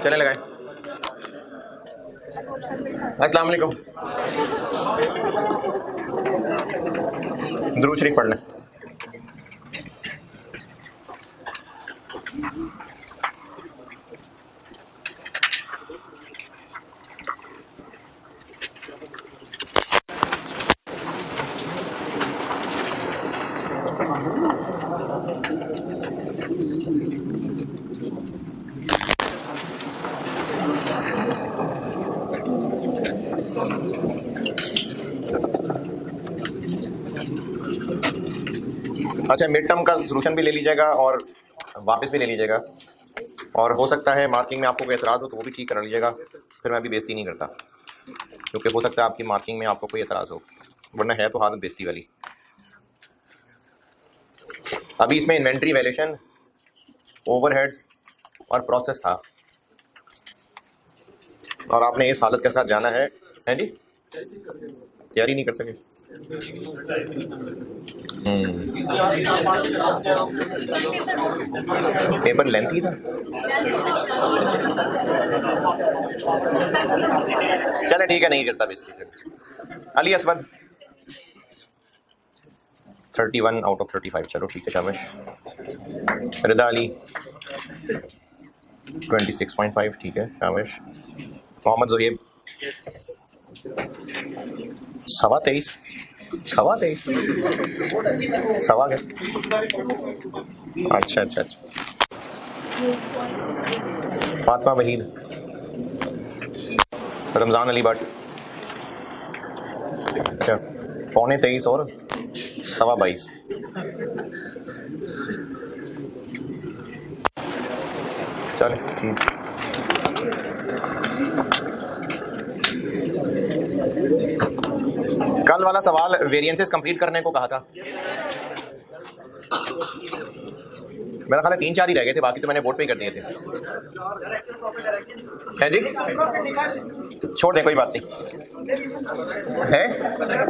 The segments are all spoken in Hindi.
चले लगाए। अस्सलाम वालेकुम। दुरूद शरीफ पढ़ लें। अच्छा, मिड टर्म का सोल्यूशन भी ले लीजिएगा और वापस भी ले लीजिएगा, और हो सकता है मार्किंग में आपको कोई एतराज़ हो तो वो भी ठीक करा लीजिएगा। फिर मैं भी बेइज्जती नहीं करता, क्योंकि हो सकता है आपकी मार्किंग में आपको कोई एतराज़ हो, वरना है तो हालत बेइज्जती वाली। अभी इसमें इन्वेंट्री वैल्यूएशन, ओवरहेड्स और प्रोसेस था, और आपने इस हालत के साथ जाना है। हैं जी, तैयारी नहीं कर सके। पेपर लेंथी था। चले ठीक है, नहीं करता बेइज्जती। Ali Aswad 31 out of 35। चलो ठीक है, शाबाश। रिदा अली 26.5। ठीक है, शाबाश। मोहम्मद जोहेब 23.25। सवा के। अच्छा अच्छा अच्छा। फातिमा वहीद, रमज़ान अली भट्ट, अच्छा 23.25 और 22.25। चले ठीक। कल वाला सवाल वेरिएंसेस कंप्लीट करने को कहा था। मेरा ख्याल है 3-4 ही रह गए थे, बाकी तो मैंने वोट पे ही कर दिए थे। है जी, छोड़ दें, कोई बात नहीं है।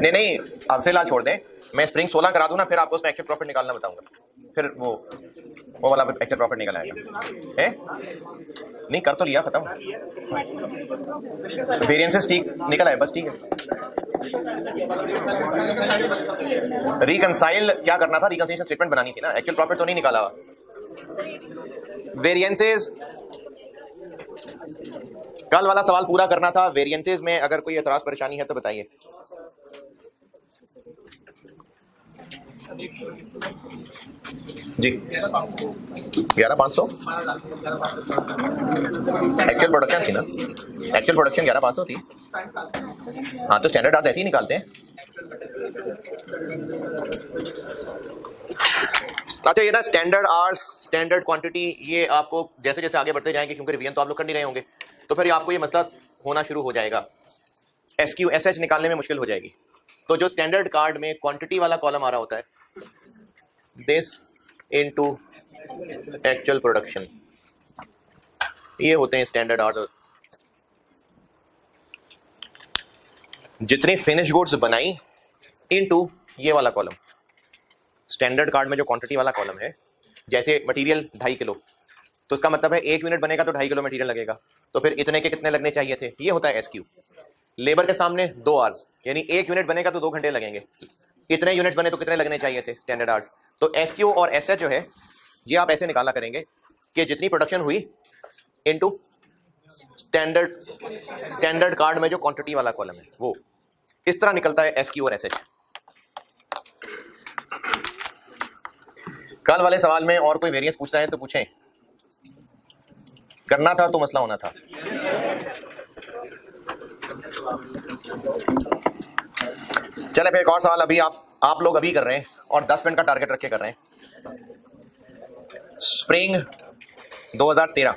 नहीं नहीं, अब फिलहाल छोड़ दें। मैं स्प्रिंग 16 करा दूं ना, फिर आपको उसमें एक्चुअल प्रॉफिट निकालना बताऊंगा, फिर वो वाला एक्चुअल प्रॉफिट निकल आएगा। है नहीं, कर तो लिया, खत्म। वेरिएंसेस ठीक निकल आए, बस ठीक है। रिकंसाइल क्या करना था, रिकंसाइलेशन स्टेटमेंट बनानी थी ना, एक्चुअल प्रॉफिट तो नहीं निकाला। वेरिएंसेस कल वाला सवाल पूरा करना था। वेरिएंसेस में अगर कोई एतराज परेशानी है तो बताइए। जी 11,500 एक्चुअल प्रोडक्शन थी ना, एक्चुअल प्रोडक्शन 11,500 थी। हाँ तो स्टैंडर्ड आर्स ऐसे ही निकालते हैं। अच्छा, ये ना स्टैंडर्ड आर्स, स्टैंडर्ड क्वांटिटी, ये आपको जैसे जैसे आगे बढ़ते जाएंगे, क्योंकि रिवीजन तो आप लोग कर नहीं रहे होंगे, तो फिर आपको ये मसला होना शुरू हो जाएगा, SQ SH निकालने में मुश्किल हो जाएगी। तो जो स्टैंडर्ड कार्ड में क्वांटिटी वाला कॉलम आ रहा होता है, दिस इनटू एक्चुअल प्रोडक्शन, ये होते हैं स्टैंडर्ड आर्डर। जितनी फिनिश गुड्स बनाई इनटू ये वाला कॉलम। स्टैंडर्ड कार्ड में जो क्वांटिटी वाला कॉलम है, जैसे मटेरियल 2.5 किलो, तो इसका मतलब है 1 यूनिट बनेगा तो 2.5 किलो मटेरियल लगेगा, तो फिर इतने के कितने लगने चाहिए थे, ये होता है SQ। लेबर के सामने 2 आवर्स, यानी 1 यूनिट बनेगा तो 2 घंटे लगेंगे, कितने यूनिट बने तो कितने लगने चाहिए थे, स्टैंडर्ड आवर्स। तो SQ और SH जो है, ये आप ऐसे निकाला करेंगे कि जितनी प्रोडक्शन हुई इनटू स्टैंडर्ड कार्ड में जो क्वांटिटी वाला कॉलम है, वो इस तरह निकलता है SQ और SH। कल वाले सवाल में और कोई वेरिएंस पूछ रहा है तो पूछें, करना था तो मसला होना था। चले फिर एक और सवाल अभी आप लोग अभी कर रहे हैं और 10 मिनट का टारगेट रख के कर रहे हैं। Spring 2013,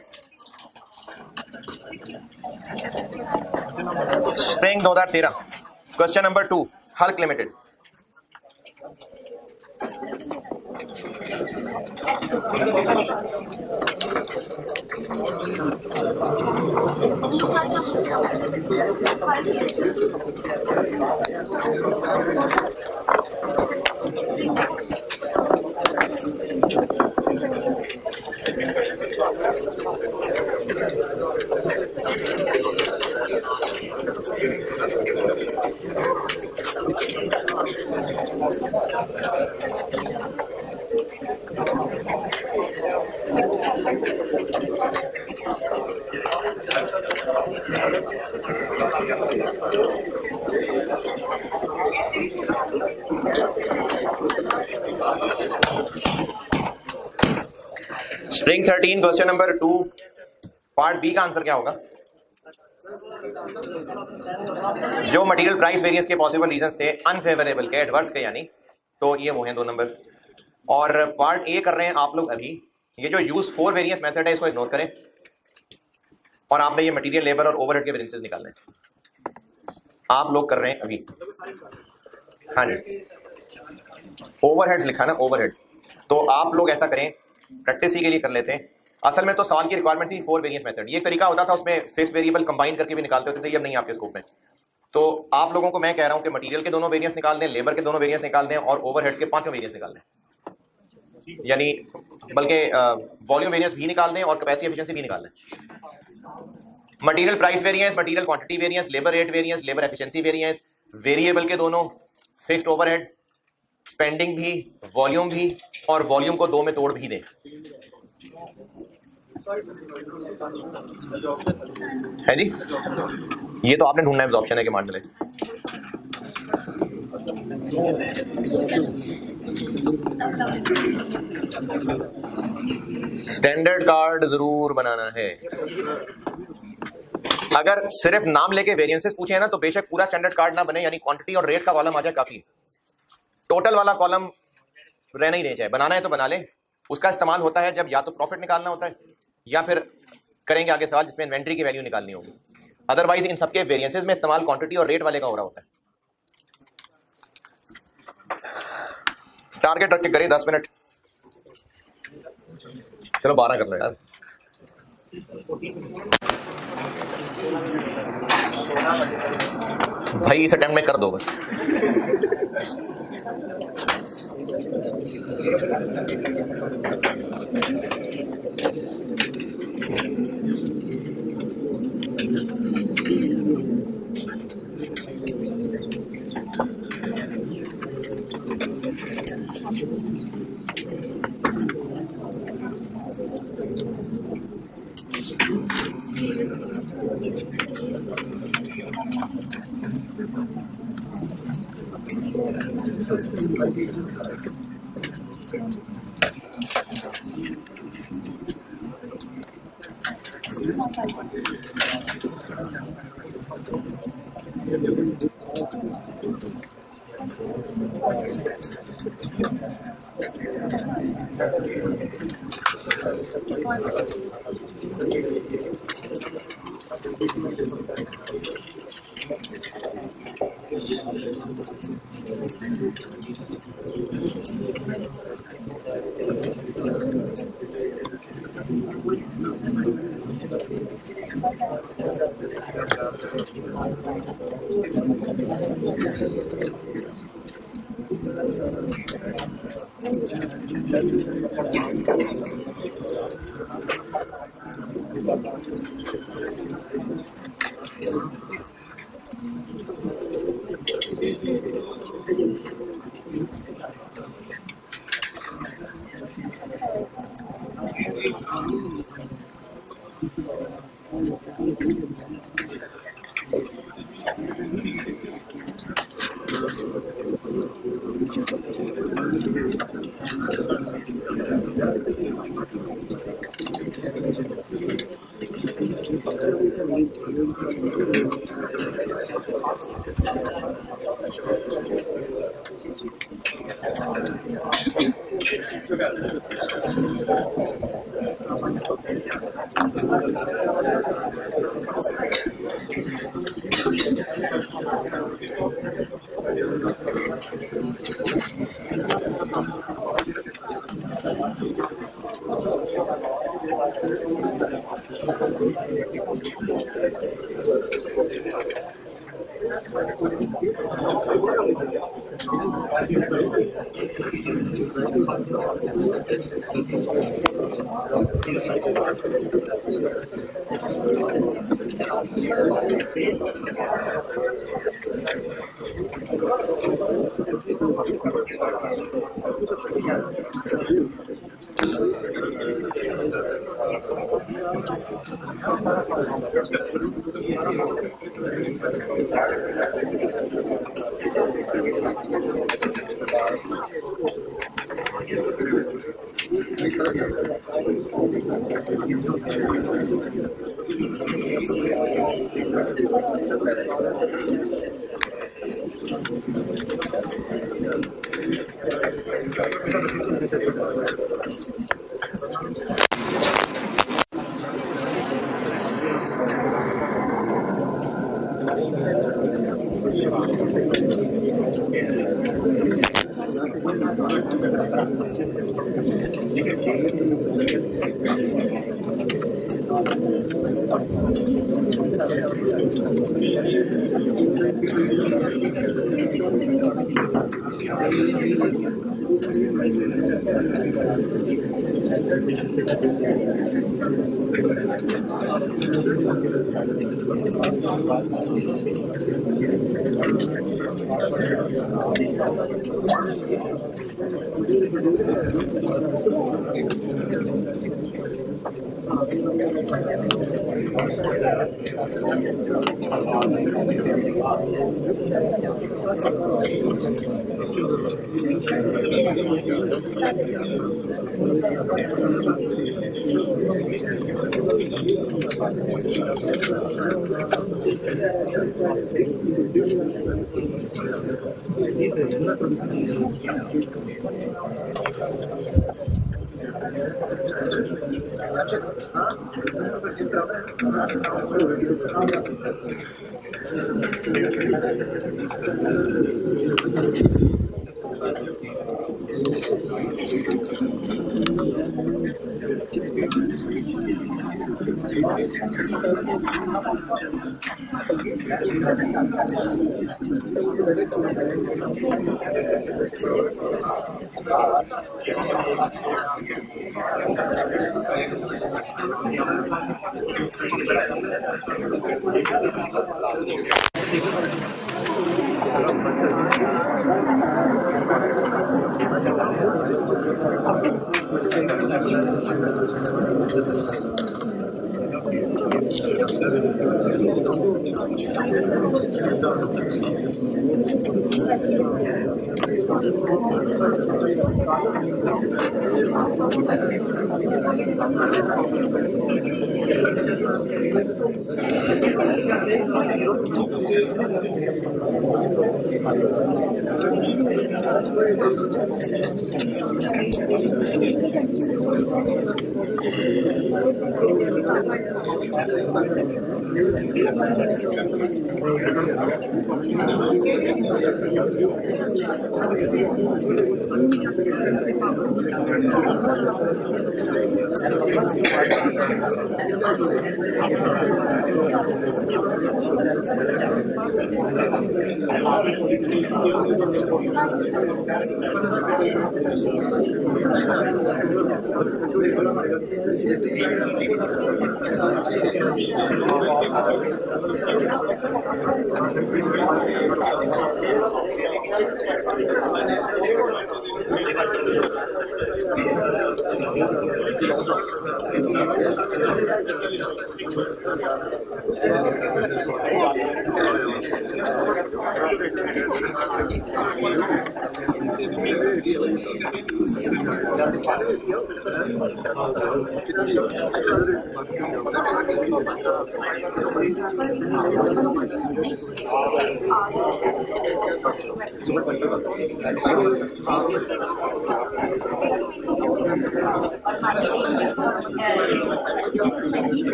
spring 2013, question number 2, Hulk limited. Spring 13 question number 2 part B का आंसर क्या होगा? जो मटेरियल प्राइस वेरिएंस के पॉसिबल रीजंस थे अनफेवरेबल के, एडवर्स के यानी, तो ये वो हैं 2 नंबर। और पार्ट ए कर रहे हैं आप लोग अभी। ये जो यूज फॉर वेरिएंस मेथड है इसको इग्नोर करें और आपने ये मटेरियल लेबर और ओवरहेड के वेरिएंसेस निकालने आप लोग कर रहे हैं अभी। हाँ जी, ओवरहेड्स लिखा ना, ओवरहेड्स। तो आप लोग ऐसा करें, प्रैक्टिस ही के लिए कर लेते हैं। असल में तो सवाल की रिक्वायरमेंट थी फॉर वेरिएंस मेथड। ये एक तरीका होता था, उसमें फिफ्थ वेरिएबल कंबाइन करके भी निकालते होते थे, ये अब नहीं आपके स्कोप में। तो आप लोगों को मैं कह रहा हूं कि मटेरियल के दोनों वेरिएंस निकाल दें, लेबर के दोनों वेरिएंस निकाल दें और ओवरहेड्स के 5 वेरिएंस निकाल दें, यानी बल्कि वॉल्यूम वेरिएंस भी निकाल दें और कैपेसिटी एफिशिएंसी भी निकाल दें। Material price variance, material quantity variance, labour rate variance, labour efficiency variance, variable के दोनों, फिक्स्ड ओवरहेड्स, स्पेंडिंग भी, वॉल्यूम भी, और वॉल्यूम को 2 में तोड़ भी दें। है जी, ये तो आपने ढूंढना है एब्जॉर्प्शन है कि मान ले। स्टैंडर्ड कार्ड जरूर बनाना है। अगर सिर्फ नाम लेके वेरिएंसेस पूछे ना तो बेशक पूरा स्टैंडर्ड कार्ड ना बने, यानी क्वांटिटी और रेट का कॉलम आ जाए काफी। टोटल वाला कॉलम रहना ही नहीं चाहिए, बनाना है तो बना ले। उसका इस्तेमाल होता है जब या तो प्रॉफिट निकालना होता है या फिर करेंगे आगे सवाल जिसमें इन्वेंट्री की वैल्यू निकालनी होगी। अदरवाइज इन सबके वेरिएंसेस में इस्तेमाल क्वांटिटी और रेट वाले का हो रहा होता है। टारगेट रख के करें 10 मिनट, चलो 12 कर लो यार। भाई इस अटेम्प्ट में कर दो बस।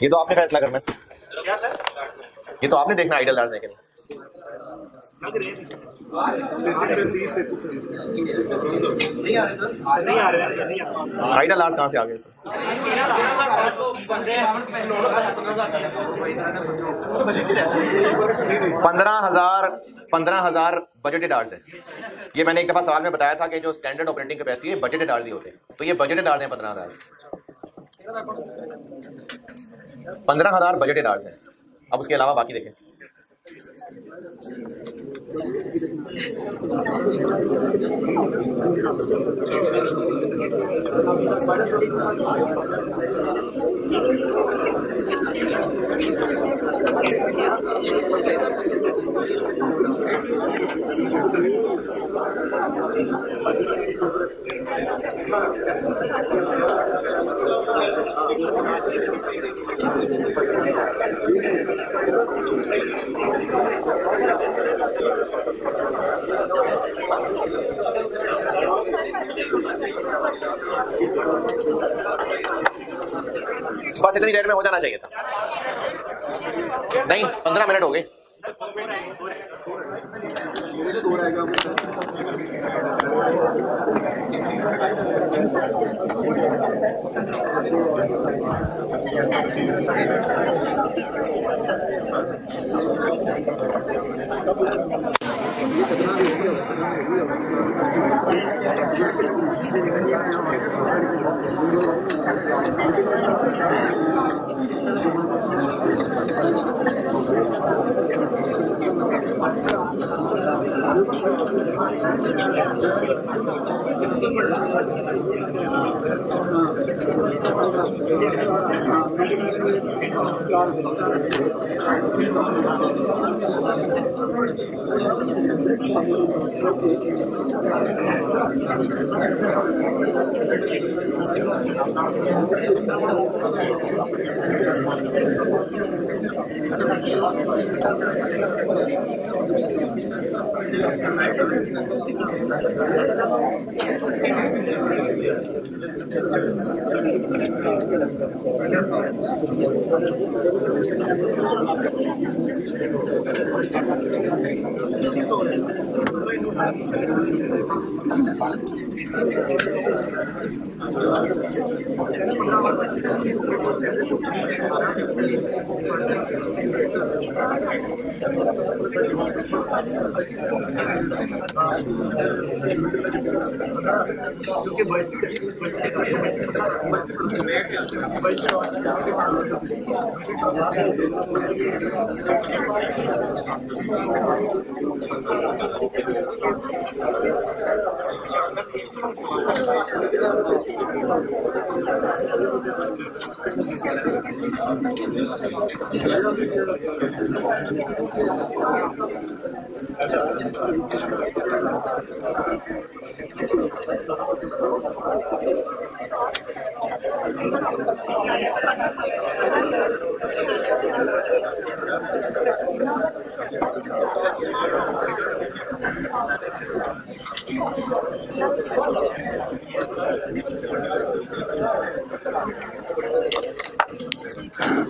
ये तो आपने फैसला करना है, ये तो आपने देखना आइडियल डांस है कि नहीं। आइडल आर्ट्स कहाँ से आ गए? 15,000 बजटेड आवर्स है। ये मैंने एक दफा सवाल में बताया था कि जो स्टैंडर्ड ऑपरेटिंग कैपेसिटी है बजटेड आवर्स ही होते हैं, तो ये बजटेड आवर्स हैं 15,000 बजटेड आवर्स हैं। अब उसके अलावा बाकी देखें। बस इतनी देर में हो जाना चाहिए था। नहीं, 15 मिनट हो गए।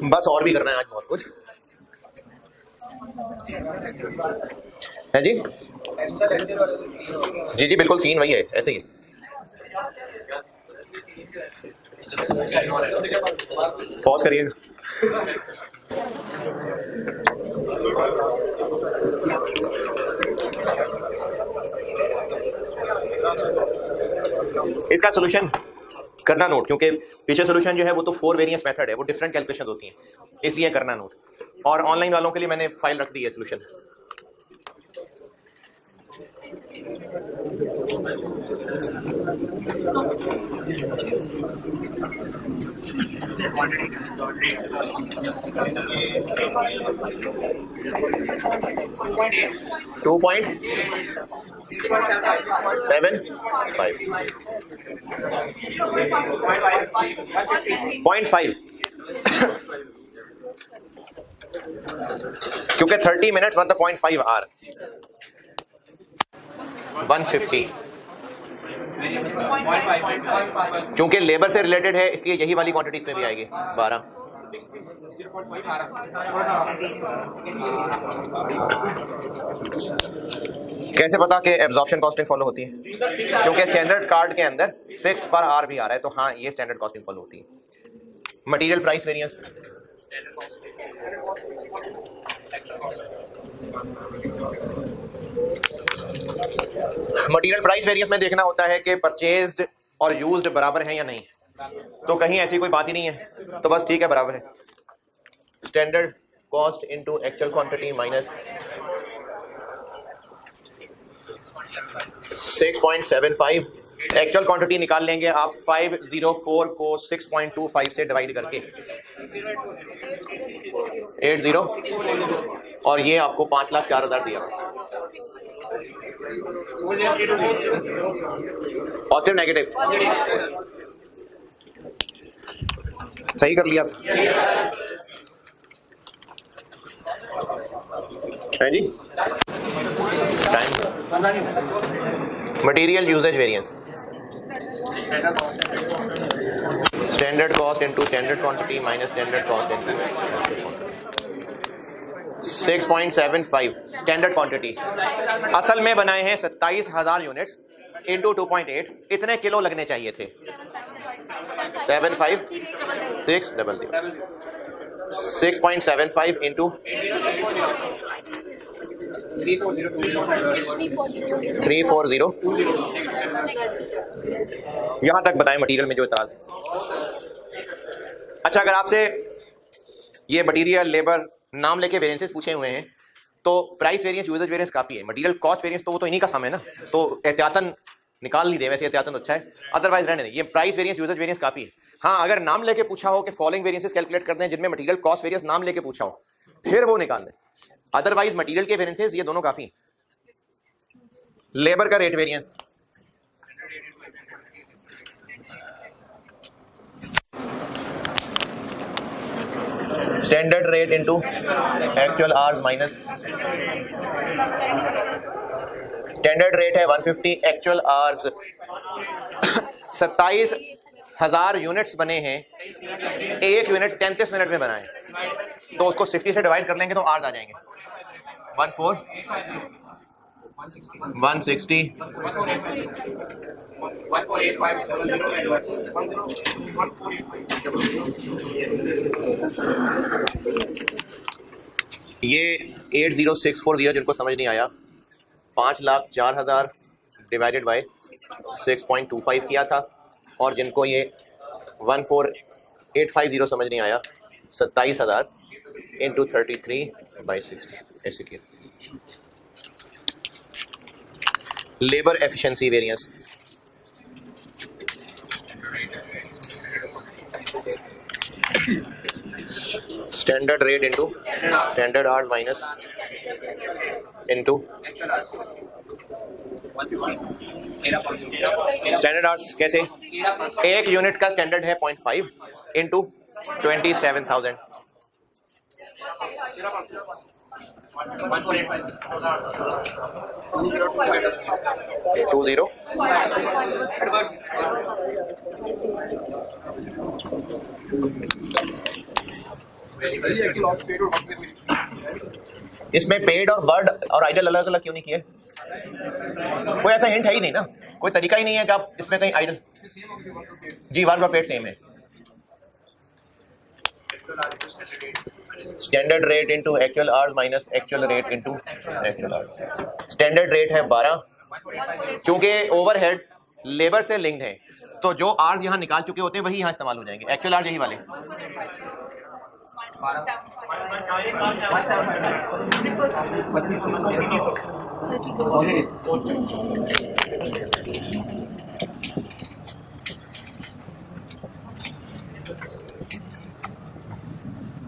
बस और भी करना है आज बहुत कुछ है जी। जी जी बिल्कुल, सीन वही है, ऐसे ही। पॉज करिए। इसका सॉल्यूशन करना नोट, क्योंकि पीछे सॉल्यूशन जो है वो तो 4 वेरिएंस मेथड है, वो डिफरेंट कैलकुलेशन होती हैं, इसलिए करना नोट। और ऑनलाइन वालों के लिए मैंने फाइल रख दी है सॉल्यूशन। टू पॉइंट 0.5 क्योंकि 30 मिनट्स मतलब 0.5 आवर 150। क्योंकि लेबर से रिलेटेड है इसलिए यही वाली क्वांटिटीज में भी आएगी 12। कैसे पता कि एब्जॉर्प्शन कॉस्टिंग फॉलो होती है? क्योंकि स्टैंडर्ड कार्ड के अंदर फिक्स्ड पर आर भी आ रहा है, तो हाँ ये स्टैंडर्ड कॉस्टिंग फॉलो होती है। Material price variance, material price variance में देखना होता है कि परचेज्ड और यूज्ड बराबर हैं या नहीं, तो कहीं ऐसी कोई बात ही नहीं है, तो बस ठीक है बराबर है। Standard cost into actual quantity minus 6.75, actual quantity निकाल लेंगे आप 504 को 6.25 से डिवाइड करके 80, और ये आपको 5,04,000 दिया। पॉजिटिव नेगेटिव सही कर लिया था है जी। Time material usage variance, standard cost into standard quantity minus standard cost into 6.75 standard quantity असल में बनाए हैं 27,000 यूनिट्स इनटू 2.8, इतने किलो लगने चाहिए थे। 75600 6.75 इंटू 340। यहां तक बताएं मटेरियल में जो इतराज है। अच्छा, अगर आपसे ये मटेरियल लेबर नाम लेके वेरिएंसेस पूछे हुए हैं तो प्राइस वेरिएंस यूजेज वेरिएंस काफी है। मटेरियल कॉस्ट वेरिएंस तो वो तो इन्हीं का सम है ना, तो एहतियातन निकाल नहीं दे, वैसे एहतियातन अच्छा है, अदरवाइज रहने दें। ये प्राइस वेरिएंस यूजेज वेरिएंस काफी है। हाँ, अगर नाम लेके पूछा हो कि फॉलोइंग वेरिएंसेस कैलकुलेट करते हैं जिनमें मटेरियल कॉस्ट वेरिएंस नाम लेके पूछा हो, फिर वो निकाल दें, अदरवाइज मटेरियल के वेरिएंसेस ये दोनों काफी हैं। लेबर का rate variance, standard rate into actual hours minus standard rate है 150, एक्चुअल आवर्स 27,000 यूनिट्स बने हैं, एक यूनिट 33 मिनट में बना है, तो उसको 60 से डिवाइड कर लेंगे तो आवर्स आ जाएंगे 160 ये 80640 जिनको समझ नहीं आया, 5,04,000 डिवाइडेड बाय 6.25 किया था, और जिनको ये 14850 समझ नहीं आया, 27,000 इंटू 33/60 ऐसे किया। Labour efficiency variance, standard rate into standard hours minus into standard hours. कैसे? एक यूनिट का स्टैंडर्ड है 0.5 इनटू 27,000, 20। इसमें पेड और वर्ड और आइडल अलग अलग क्यों नहीं किए? कोई ऐसा हिंट है ही नहीं ना, कोई तरीका ही नहीं है कि आप इसमें कहीं आइडल। जी, वर्ड और पेड सेम है। Standard rate into actual hours minus actual rate into actual hours. Standard rate है 12, चूंकि ओवरहेड्स लेबर से लिंक्ड है, तो जो आवर्स यहां निकाल चुके होते हैं वही यहां इस्तेमाल हो जाएंगे। एक्चुअल आवर्स यही वाले।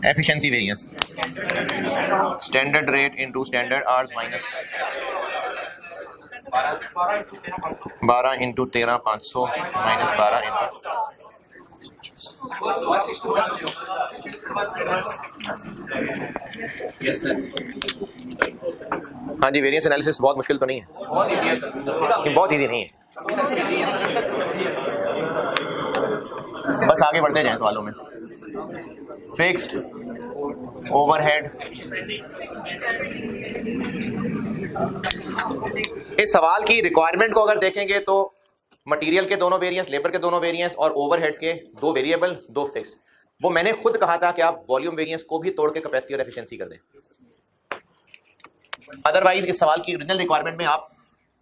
Efficiency variance, standard rate into standard hours minus 12 into 13,500 minus 12 into हाँ जी। वेरिएंस एनालिसिस बहुत मुश्किल तो नहीं है, बहुत इजी नहीं है, बस आगे बढ़ते जाएं सवालों में। Fixed overhead. इस सवाल की रिक्वायरमेंट को अगर देखेंगे तो मटेरियल के दोनों वेरिएंस, लेबर के दोनों वेरिएंस और ओवरहेड्स के दो वेरिएबल, दो फिक्स्ड। वो मैंने खुद कहा था कि आप वॉल्यूम वेरिएंस को भी तोड़ के कैपेसिटी और एफिशिएंसी कर दें। अदरवाइज इस सवाल की ओरिजिनल रिक्वायरमेंट में आप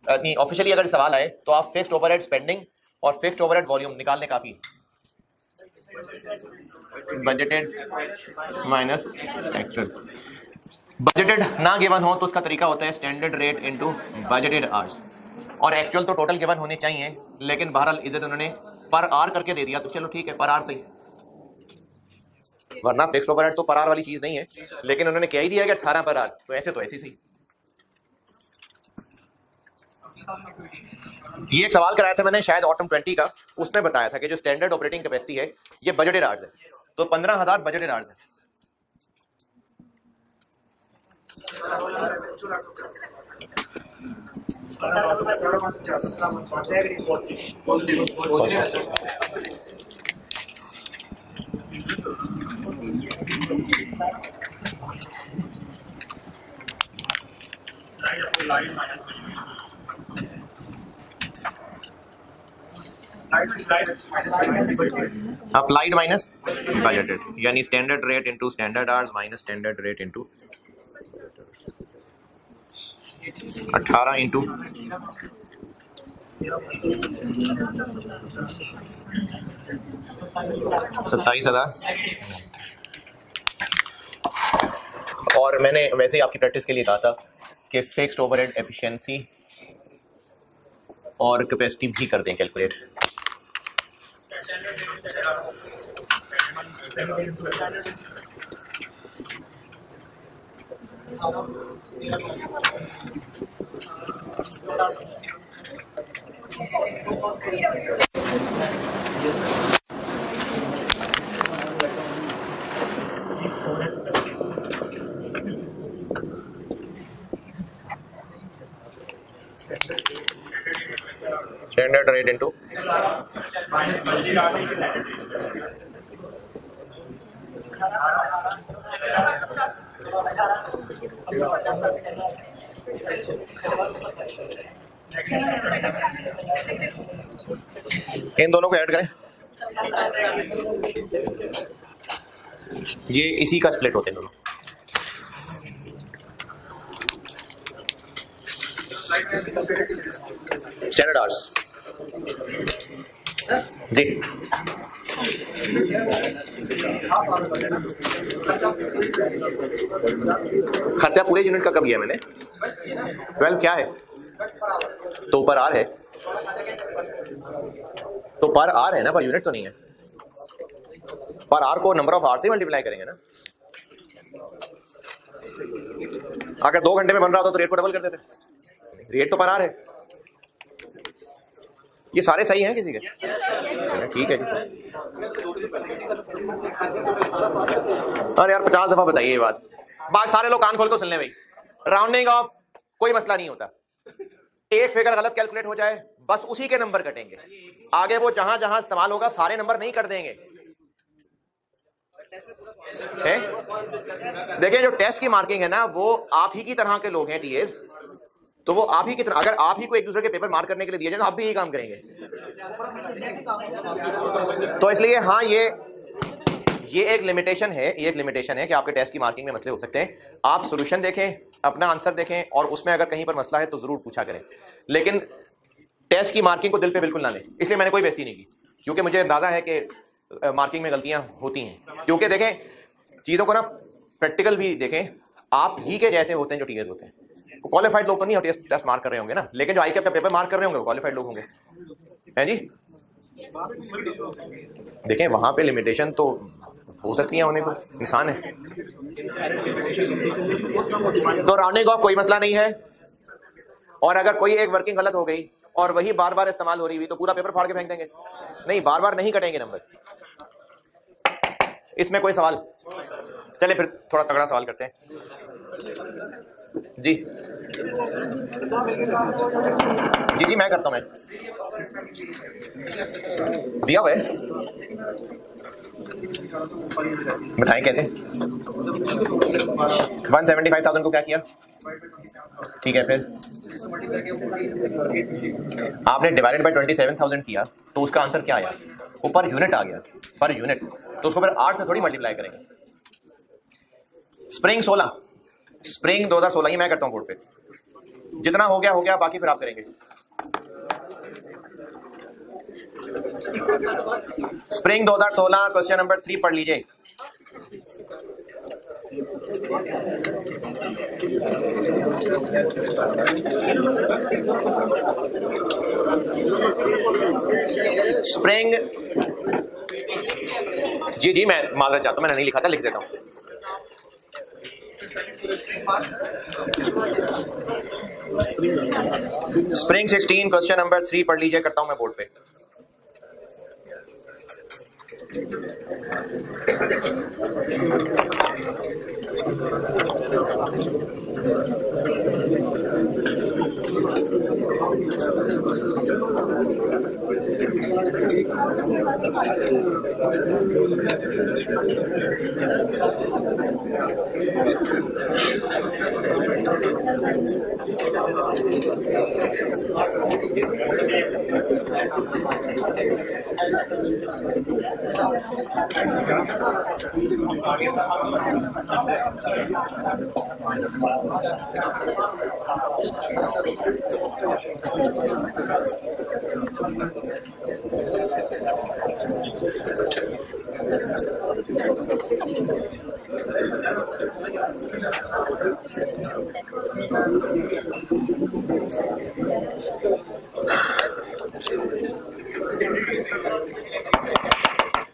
नहीं, ऑफिशियली अगर सवाल आए तो आप फिक्स्ड ओवरहेड स्पेंडिंग और फिक्स्ड ओवरहेड वॉल्यूम निकालने काफी, बजटेड माइनस एक्चुअल। बजटेड ना गिवन हो तो उसका तरीका होता है standard rate into budgeted hours, और एक्चुअल तो टोटल गिवन होने चाहिए, लेकिन बहरहाल इधर उन्होंने पर आर करके दे दिया तो चलो ठीक है, पर आर सही, वरना फिक्स्ड ओवरहेड तो पर आर वाली चीज नहीं है, लेकिन उन्होंने क्या ही दिया कि 18 पर आर, तो ऐसे सही। ये एक सवाल कराया था मैंने शायद ऑटम 20 का, उसमें बताया था कि जो स्टैंडर्ड ऑपरेटिंग कैपेसिटी है ये बजटेड आवर्स है, तो 15,000 बजटेड आवर्स है। अप्लाइड माइनस बजटेड, यानी standard rate into standard hours minus standard rate into 18 into 27,000। और मैंने वैसे ही आपकी प्रैक्टिस के लिए कहा था कि फिक्स्ड ओवरहेड एफिशिएंसी और कैपेसिटी भी कर दें calculate. Standard rate into in दोनों को ऐड करें, ये इसी का स्प्लिट होते हैं दोनों। स्टैंडर्ड आवर्स जी, खर्चा पूरे यूनिट का कब किया मैंने? 12 क्या है तो ऊपर आर है, तो पर आर है ना, पर यूनिट तो नहीं है। पर आर को नंबर ऑफ आर से मल्टीप्लाई करेंगे ना। अगर 2 घंटे में बन रहा होता तो रेट को डबल कर देते, रेट तो पर आर है। ये सारे सही हैं किसी के? ठीक है जी। अरे यार 50 दफा बताइए ये बात, सारे लोग कान खोल कर सुन ले भाई। राउंडिंग ऑफ कोई मसला नहीं होता, एक फिगर गलत कैलकुलेट हो जाए बस उसी के नंबर कटेंगे, आगे वो जहां जहां इस्तेमाल होगा सारे नंबर नहीं कर देंगे। देखिए जो टेस्ट की मार्किंग है ना, वो आप ही की तरह के लोग हैं टीएस, तो वो आप ही की तरह, अगर आप ही को एक दूसरे के पेपर मार्क करने के लिए दिए जाए तो आप भी यही काम करेंगे। तो इसलिए हाँ, ये एक लिमिटेशन है, ये एक लिमिटेशन है कि आपके टेस्ट की मार्किंग में मसले हो सकते हैं। आप सॉल्यूशन देखें, अपना आंसर देखें, और उसमें अगर कहीं पर मसला है तो जरूर पूछा करें, लेकिन टेस्ट की मार्किंग को दिल पे बिल्कुल ना लें। इसलिए मैंने कोई बेइज्जती नहीं की, क्योंकि मुझे अंदाजा है कि मार्किंग में गलतियां होती हैं। क्योंकि देखें चीजों को ना प्रैक्टिकल भी देखें, आप ही के जैसे होते हैं जो टीएस होते हैं। क्वालिफाइड लोग तो नहीं टेस्ट मार्क कर रहे होंगे ना, लेकिन जो आई कैप का पेपर मार्क कर रहे होंगे वो क्वालिफाइड लोग होंगे, हैं जी। देखें वहां पे लिमिटेशन तो हो सकती है, होने को इंसान है। तो राउंडिंग ऑफ कोई मसला नहीं है, और अगर कोई एक वर्किंग गलत हो गई और वही बार बार इस्तेमाल हो रही हुई तो पूरा पेपर फाड़ के फेंक देंगे। नहीं, बार बार नहीं कटेंगे नंबर। इसमें कोई सवाल? चले फिर थोड़ा तगड़ा सवाल करते हैं जी। जी मैं करता हूं मैं। दिया हुआ है, बताएं कैसे। 175,000 को क्या किया, ठीक है, फिर आपने डिवाइडेड बाय 27,000 किया तो उसका आंसर क्या आया, ऊपर यूनिट आ गया, पर यूनिट, तो उसको फिर 8 से थोड़ी मल्टीप्लाई करेंगे। स्प्रिंग 16, स्प्रिंग 2016, ये मैं करता हूं बोर्ड पे, जितना हो गया, बाकी फिर आप करेंगे। स्प्रिंग 2016 क्वेश्चन नंबर 3 पढ़ लीजिए। स्प्रिंग, जी मैं माजरत चाहता हूं, मैंने नहीं लिखा था, लिख देता हूं। स्प्रिंग 16 क्वेश्चन नंबर 3 पढ़ लीजिए, करता हूं मैं बोर्ड पे।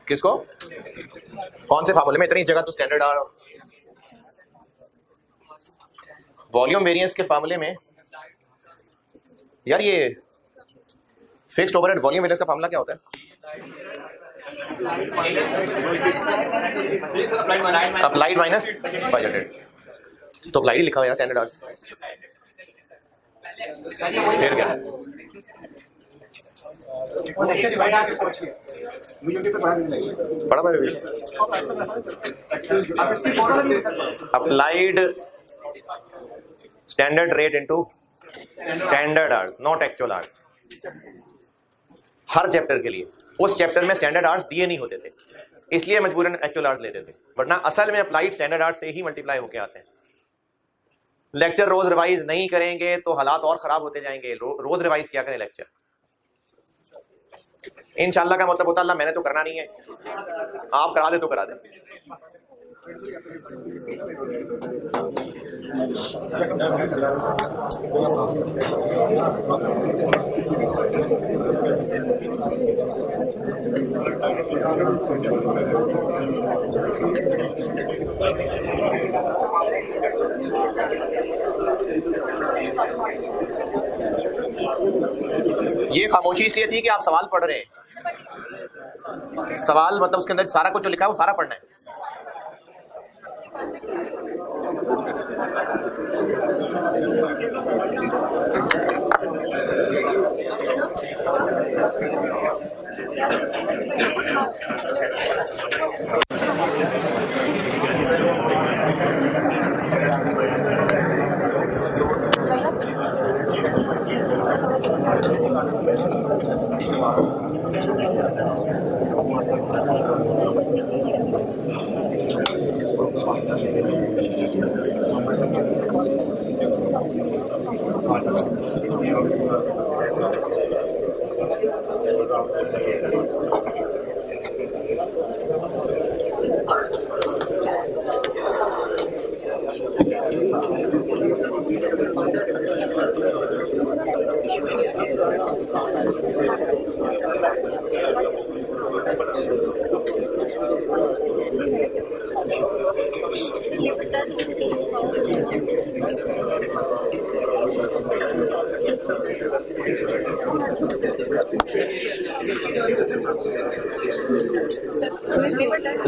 किसको, कौन से फार्मूले में, इतनी जगह तो स्टैंडर्ड आर, वॉल्यूम वेरिएंस के फार्मूले में यार, ये फिक्स्ड ओवरहेड वॉल्यूम वेरिएंस का फार्मूला क्या होता है, अप्लाइड माइनस बजटेड, तो अप्लाइड लिखा हुआ है स्टैंडर्ड आर्स, फिर क्या है, बड़ा भाई applied standard rate into standard hours, not actual hours, her chapter के लिए। उस चैप्टर में स्टैंडर्ड आवर्स दिए नहीं होते थे, इसलिए मजबूरन एक्चुअल आवर्स लेते थे, वरना असल में अप्लाइड स्टैंडर्ड आवर्स से ही मल्टीप्लाई होके आते हैं। लेक्चर रोज रिवाइज नहीं करेंगे तो हालात और खराब होते जाएंगे, रोज रिवाइज किया करें लेक्चर। इंशाल्लाह का मतलब होता अल्लाह मैंने तो करना नहीं है, आप करा दे तो करा दे। ये खामोशी इसलिए थी कि आप सवाल पढ़ रहे हैं, सवाल मतलब उसके अंदर सारा कुछ जो लिखा है वो सारा पढ़ना है।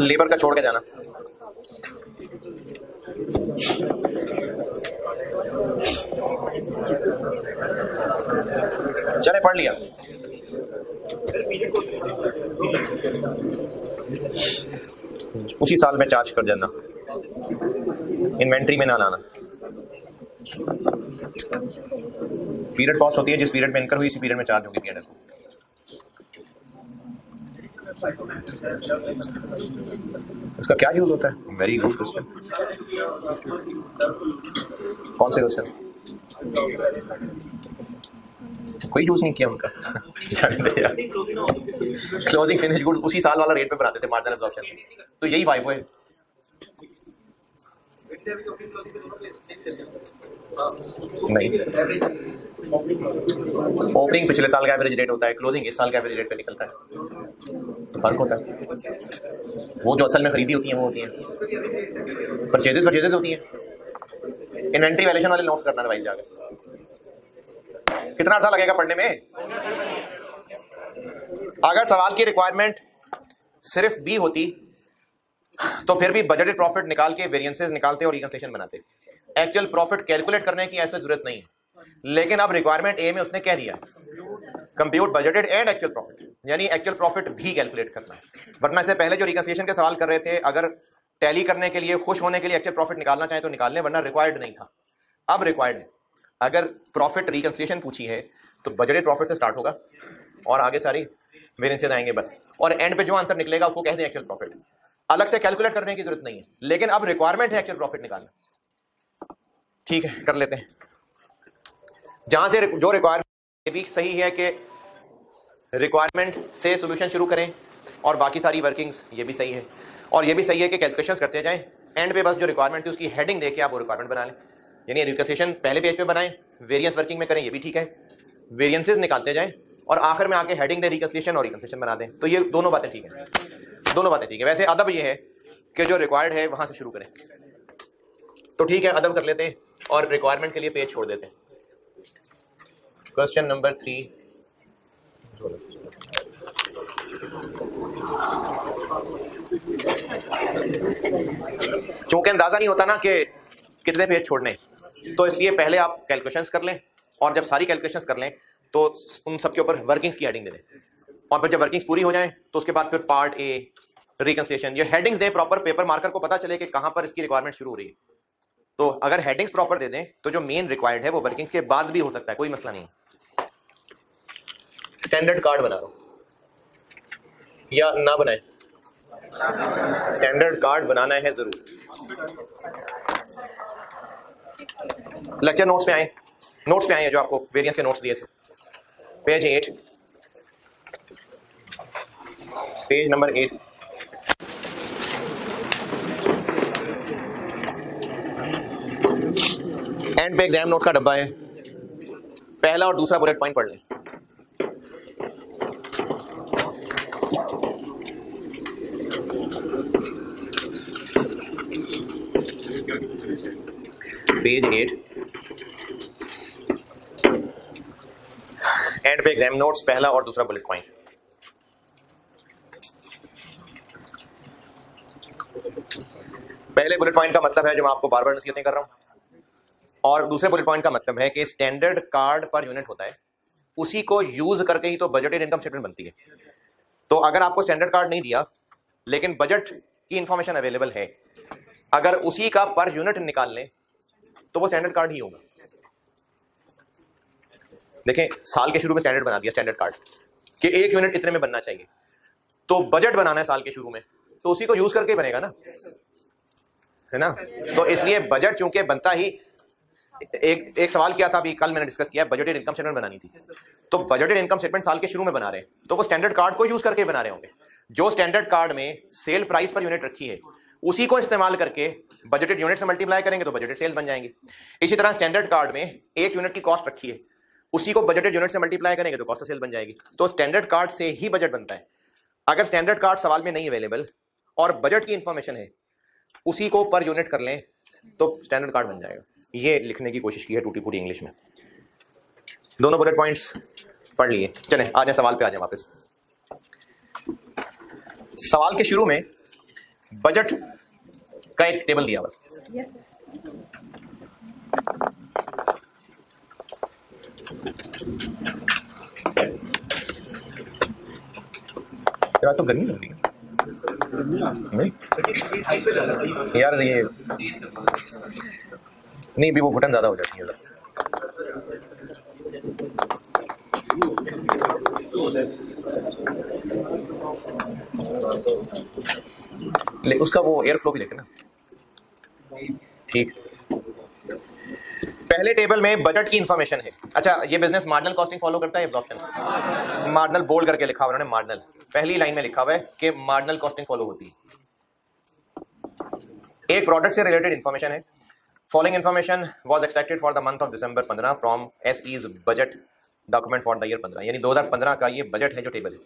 लेबर का छोड़ के जाना। चले पढ़ लिया। उसी साल में चार्ज कर देना, इन्वेंट्री में ना लाना। पीरियड कॉस्ट होती है जिस पीरियड में इनकर हुई इसी पीरियड में चार्ज होगी पीरियड को। इसका क्या यूज होता है? Very good question. कौन से क्वेश्चन? कोई यूज नहीं किया उनका। जानते यार, क्लोजिंग फिनिश गुड उसी साल वाला रेट पे बनाते थे मार्जिनल अब्जॉर्प्शन, तो यही फाइव है। नहीं, ओपनिंग पिछले साल का एवरेज रेट होता है, क्लोजिंग इस साल का एवरेज रेट पे निकलता है, तो फर्क होता है। वो जो असल में खरीदी होती है वो होती है, परचेजेस होती है। इन्वेंट्री वैल्यूएशन वाले नोट्स करना रिवाइज जाकर। कितना अर्सा लगेगा पढ़ने में? अगर सवाल की रिक्वायरमेंट सिर्फ बी होती तो फिर भी बजटेड प्रॉफिट निकाल के वेरिएंसेस निकालते और रिकंसिलिएशन बनाते। एक्चुअल प्रॉफिट कैलकुलेट करने की ऐसा जरूरत नहीं है, लेकिन अब रिक्वायरमेंट ए में उसने कह दिया compute budgeted and actual profit, यानी एक्चुअल प्रॉफिट भी कैलकुलेट करना है। वरना इससे पहले जो रिकंसिलिएशन के सवाल कर रहे थे, अगर टैली करने के लिए, खुश होने के लिए एक्चुअल प्रॉफिट निकालना चाहे तो निकाल लें, वरना रिक्वायर्ड नहीं था, अब रिक्वायर्ड है। अगर प्रॉफिट रिकंसिलिएशन पूछी है तो बजटेड प्रॉफिट से स्टार्ट होगा और आगे सारी वेरिएंसेस आएंगे बस, और एंड पे जो आंसर निकलेगा उसको कह दें एक्चुअल प्रॉफिट। अलग से कैलकुलेट करने की जरूरत नहीं है, लेकिन अब रिक्वायरमेंट है एक्चुअल प्रॉफिट निकालना। ठीक है, कर लेते हैं। जहां से जो रिक्वायरमेंट, ये भी सही है कि रिक्वायरमेंट से सॉल्यूशन शुरू करें और बाकी सारी वर्किंग्स, ये भी सही है। और ये भी सही है कि कैलकुलेशंस करते जाएं, एंड पे बस जो रिक्वायरमेंट है उसकी हेडिंग देके आप वो रिक्वायरमेंट बना लें, यानी रिकंसिलिएशन पहले पेज पे बनाएं, वेरिएंस वर्किंग में करें, ये भी ठीक है। वेरिएंसेस निकालते जाएं और आखिर में आके हेडिंग दे रिकंसिलिएशन और रिकंसिलिएशन बना दें, तो ये दोनों बातें ठीक है, दोनों बातें ठीक है। वैसे अदब ये है कि जो रिक्वायर्ड है वहां से शुरू करें, तो ठीक है अदब कर लेते हैं और रिक्वायरमेंट के लिए पेज छोड़ देते हैं। क्वेश्चन नंबर 3, चूंकि अंदाजा नहीं होता ना कि कितने पेज छोड़ने, तो इसलिए पहले आप कैलकुलेशंस कर लें, और जब सारी कैलकुलेशंस कर लें तो उन सब के ऊपर वर्किंग्स की हेडिंग दे दें, और फिर जब वर्किंग्स पूरी हो जाएं तो उसके बाद फिर पार्ट ए रिकंसिलिएशन, ये हेडिंग्स दें प्रॉपर, पेपर मार्कर को पता चले कि कहां पर इसकी रिक्वायरमेंट शुरू हो रही है। तो अगर हेडिंग्स प्रॉपर दे दें तो जो मेन रिक्वायर्ड है वो वर्किंग्स के बाद भी हो सकता है, कोई मसला नहीं। स्टैंडर्ड कार्ड बना लो या ना बनाए, स्टैंडर्ड कार्ड बनाना है जरूर। लेक्चर नोट्स पे आए, नोट्स पे आए हैं जो आपको वेरिएंस के नोट्स दिए थे, पेज 8, पेज नंबर 8। एंड पे एग्जाम नोट का डब्बा है, पहला और दूसरा बुलेट पॉइंट पढ़ लें। पेज 8, एंड पे एग्जाम नोट्स, पहला और दूसरा बुलेट पॉइंट। पहले बुलेट पॉइंट का मतलब है जो मैं आपको बार बार नसीहतें कर रहा हूं, और दूसरे बुलेट पॉइंट का मतलब है कि स्टैंडर्ड कार्ड पर यूनिट होता है, उसी को यूज करके ही तो बजटेड इनकम स्टेटमेंट बनती है। तो अगर आपको स्टैंडर्ड कार्ड नहीं दिया लेकिन बजट की इंफॉर्मेशन अवेलेबल है, अगर उसी का पर यूनिट निकाल लें तो वो स्टैंडर्ड कार्ड ही होगा। देखें, साल के शुरू में स्टैंडर्ड बना दिया, स्टैंडर्ड कार्ड कि 1 यूनिट इतने में बनना चाहिए, तो बजट बनाना है साल के शुरू में, तो उसी को यूज करके बनेगा ना, है ना। तो इसलिए बजट चूंकि बनता ही, एक सवाल किया था अभी कल मैंने डिस्कस किया, बजटेड इनकम स्टेटमेंट बनानी थी, तो बजटेड इनकम स्टेटमेंट साल के शुरू में बना रहे हैं, तो वो स्टैंडर्ड कार्ड को यूज करके बना रहे होंगे। जो स्टैंडर्ड कार्ड में सेल प्राइस पर यूनिट रखी है उसी को इस्तेमाल करके बजटेड यूनिट से मल्टीप्लाई करेंगे तो बजटेड सेल बन जाएंगे। इसी तरह स्टैंडर्ड कार्ड में 1 यूनिट की कॉस्ट रखी है, उसी को बजटेड यूनिट से मल्टीप्लाई करेंगे तो कॉस्ट ऑफ सेल बन जाएगी। तो स्टैंडर्ड कार्ड से ही बजट बनता है। अगर स्टैंडर्ड कार्ड सवाल में नहीं अवेलेबल और बजट की इंफॉर्मेशन है, उसी को पर यूनिट कर लें तो स्टैंडर्ड कार्ड बन जाएगा। ये लिखने की कोशिश की है टूटी फूटी इंग्लिश में। दोनों बुलेट पॉइंट्स पढ़ लिए, चलें आ जाए सवाल पे, आ जाए वापस। सवाल के शुरू में बजट का एक टेबल दिया हुआ, यार तो गर्मी लग रही है नहीं यार, ये नहीं भी वो घुटन ज्यादा हो जाती है। उसका वो एयर फ्लो भी लेके ना, ठीक। पहले टेबल में बजट की इंफॉर्मेशन है। अच्छा, ये बिजनेस मार्जिनल कॉस्टिंग फॉलो करता है, एब्जॉर्प्शन? मार्जिनल बोल्ड करके लिखा हुआ है उन्होंने, मार्जिनल पहली लाइन में लिखा हुआ है कि मार्जिनल कॉस्टिंग फॉलो होती है। एक प्रोडक्ट से रिलेटेड इंफॉर्मेशन है। Following information was expected for the month of December 15 from SE's budget document for the year 15, यानी 2015 का ये बजट है जो टेबल है।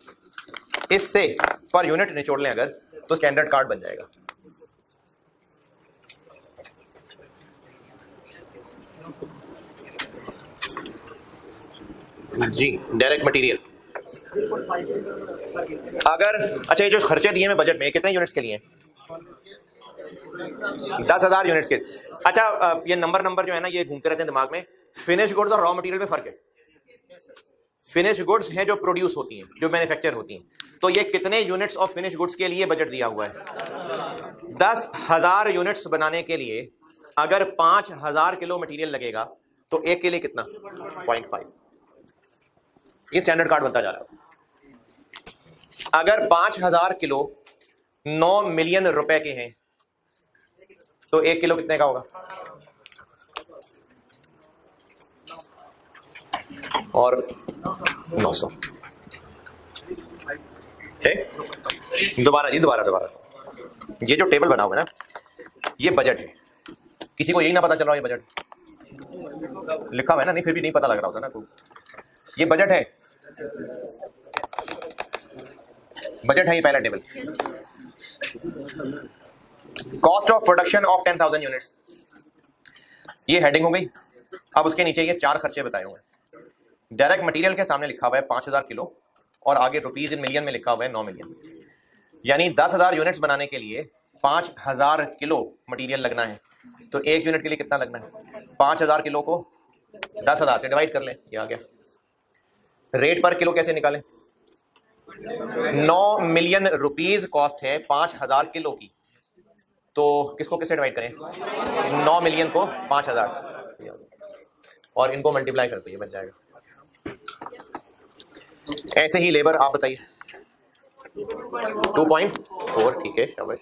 इससे पर यूनिट निचोड़ लें अगर, तो स्टैंडर्ड कार्ड बन जाएगा। जी, डायरेक्ट मटेरियल अगर, अच्छा ये जो खर्चे दिए हैं बजट में कितने यूनिट्स के लिए? 10,000 यूनिट्स के। अच्छा, ये नंबर जो है ना, ये घूमते रहते हैं दिमाग में। फिनिश गुड्स और रॉ मटेरियल में फर्क है। फिनिश गुड्स हैं जो प्रोड्यूस होती हैं, जो मैन्युफैक्चर होती हैं। तो ये कितने यूनिट्स ऑफ फिनिश गुड्स के लिए बजट दिया हुआ है? 10,000 यूनिट्स बनाने के लिए अगर 5,000 किलो मटेरियल लगेगा तो एक के लिए कितना? 0.5। ये स्टैंडर्ड कार्ड बनता जा रहा है। अगर 5,000 किलो 9 मिलियन रुपए के हैं तो 1 किलो कितने का होगा? और 900। दोबारा जी, दोबारा ये जो टेबल बना हुआ है ना, ये बजट है। किसी को यही ना पता चल रहा, ये बजट लिखा हुआ है ना, नहीं फिर भी नहीं पता लग रहा होता ना को। ये बजट है, बजट है ये पहला table. Cost of production of 10,000 units, ये हेडिंग हो गई। अब उसके नीचे ये 4 खर्चे बताए हुए हैं। डायरेक्ट मटेरियल के सामने लिखा हुआ है 5,000 किलो और आगे रुपीज इन मिलियन में लिखा हुआ है 9 मिलियन। यानी 10,000 यूनिट्स बनाने के लिए 5,000 किलो मटेरियल लगना है। तो 1 यूनिट के लिए कितना लगना है? 5,000 किलो को 10,000 से डिवाइड कर लें, ये आ गया। रेट पर किलो कैसे निकालें? 9 मिलियन रुपीज कॉस्ट है 5,000 किलो की, तो किसको किससे डिवाइड करें? 9 मिलियन को 5,000 से, और इनको मल्टीप्लाई करते ये बन जाएगा। ऐसे ही लेबर आप बताइए 2.4, ठीक है, शाबाश।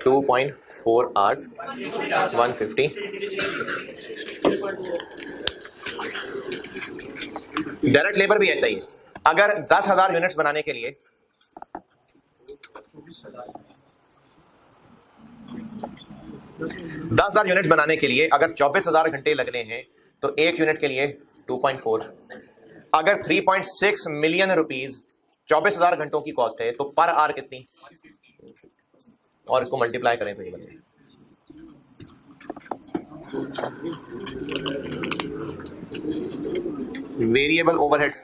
2.4 आवर्स 150। डायरेक्ट लेबर भी ऐसा ही है। अगर 10,000 यूनिट्स बनाने के लिए 10,000 यूनिट्स बनाने के लिए अगर 24,000 घंटे लगने हैं तो 1 यूनिट के लिए 2.4। अगर 3.6 मिलियन रुपीज 24,000 घंटों की कॉस्ट है तो पर आवर कितनी? और इसको मल्टीप्लाई करें तो ये बनेगा। वेरिएबल ओवरहेड्स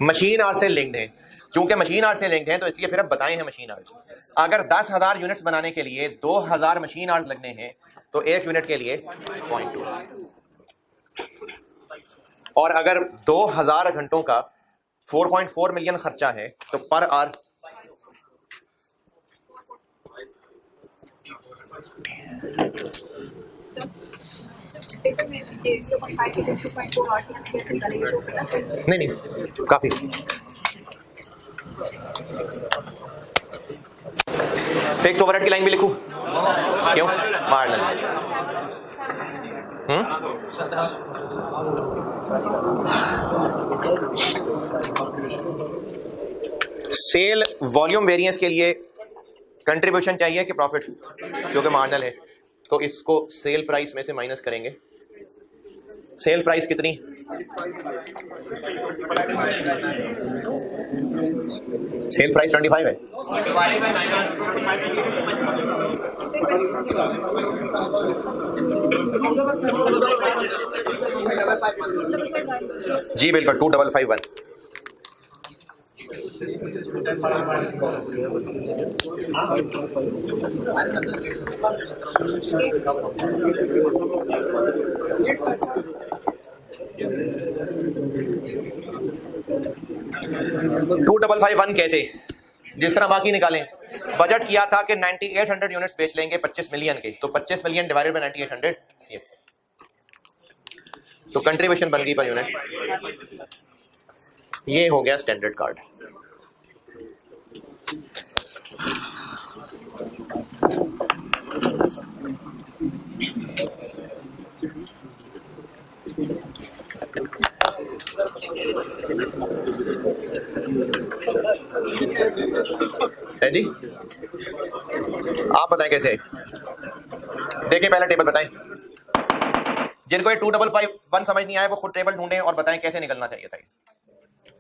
मशीन आवर से लिंक्ड है। चूंकि मशीन आवर से लिंक्ड है तो इसलिए फिर अब बताए हैं मशीन आवर्स। अगर 10,000 यूनिट्स बनाने के लिए 2,000 मशीन आवर्स लगने हैं तो 1 यूनिट के लिए 0.2। और अगर 2,000 घंटों का 4.4 मिलियन खर्चा है तो पर आवर नहीं काफी। फिक्स्ड ओवरहेड की लाइन भी लिखूं? क्यों? मार्जिनल। सेल वॉल्यूम वेरिएंस के लिए कंट्रीब्यूशन चाहिए कि प्रॉफिट, जो कि मार्जिनल है, तो इसको सेल प्राइस में से माइनस करेंगे। सेल प्राइस कितनी? सेल प्राइस 25 है। जी बिल्कुल 2551। 2551 कैसे, जिस तरह बाकी निकालें। बजट किया था कि 9800 यूनिट्स बेच लेंगे 25 मिलियन के, तो 25 मिलियन डिवाइडेड बाय 9800, ये तो कंट्रीब्यूशन बन गई पर यूनिट। ये हो गया स्टैंडर्ड कार्ड। जी आप बताएं कैसे, देखिए पहला टेबल बताएं। जिनको ये 2551 समझ नहीं आया वो खुद टेबल ढूंढें और बताएं कैसे निकलना चाहिए था।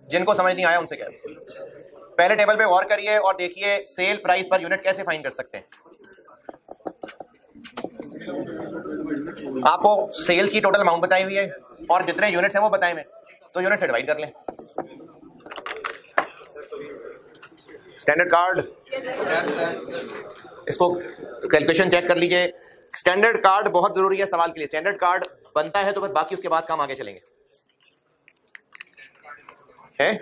जिनको समझ नहीं आया उनसे क्या है, पहले टेबल पे गौर करिए और देखिए सेल प्राइस पर यूनिट कैसे फाइंड कर सकते हैं। आपको सेल्स की टोटल अमाउंट बताई हुई है और जितने यूनिट्स हैं वो बताए हुए, तो यूनिट से डिवाइड कर लें। स्टैंडर्ड कार्ड, इसको कैलकुलेशन चेक कर लीजिए। स्टैंडर्ड कार्ड बहुत जरूरी है सवाल के लिए। स्टैंडर्ड कार्ड बनता है तो फिर बाकी उसके बाद काम आगे चलेंगे, है?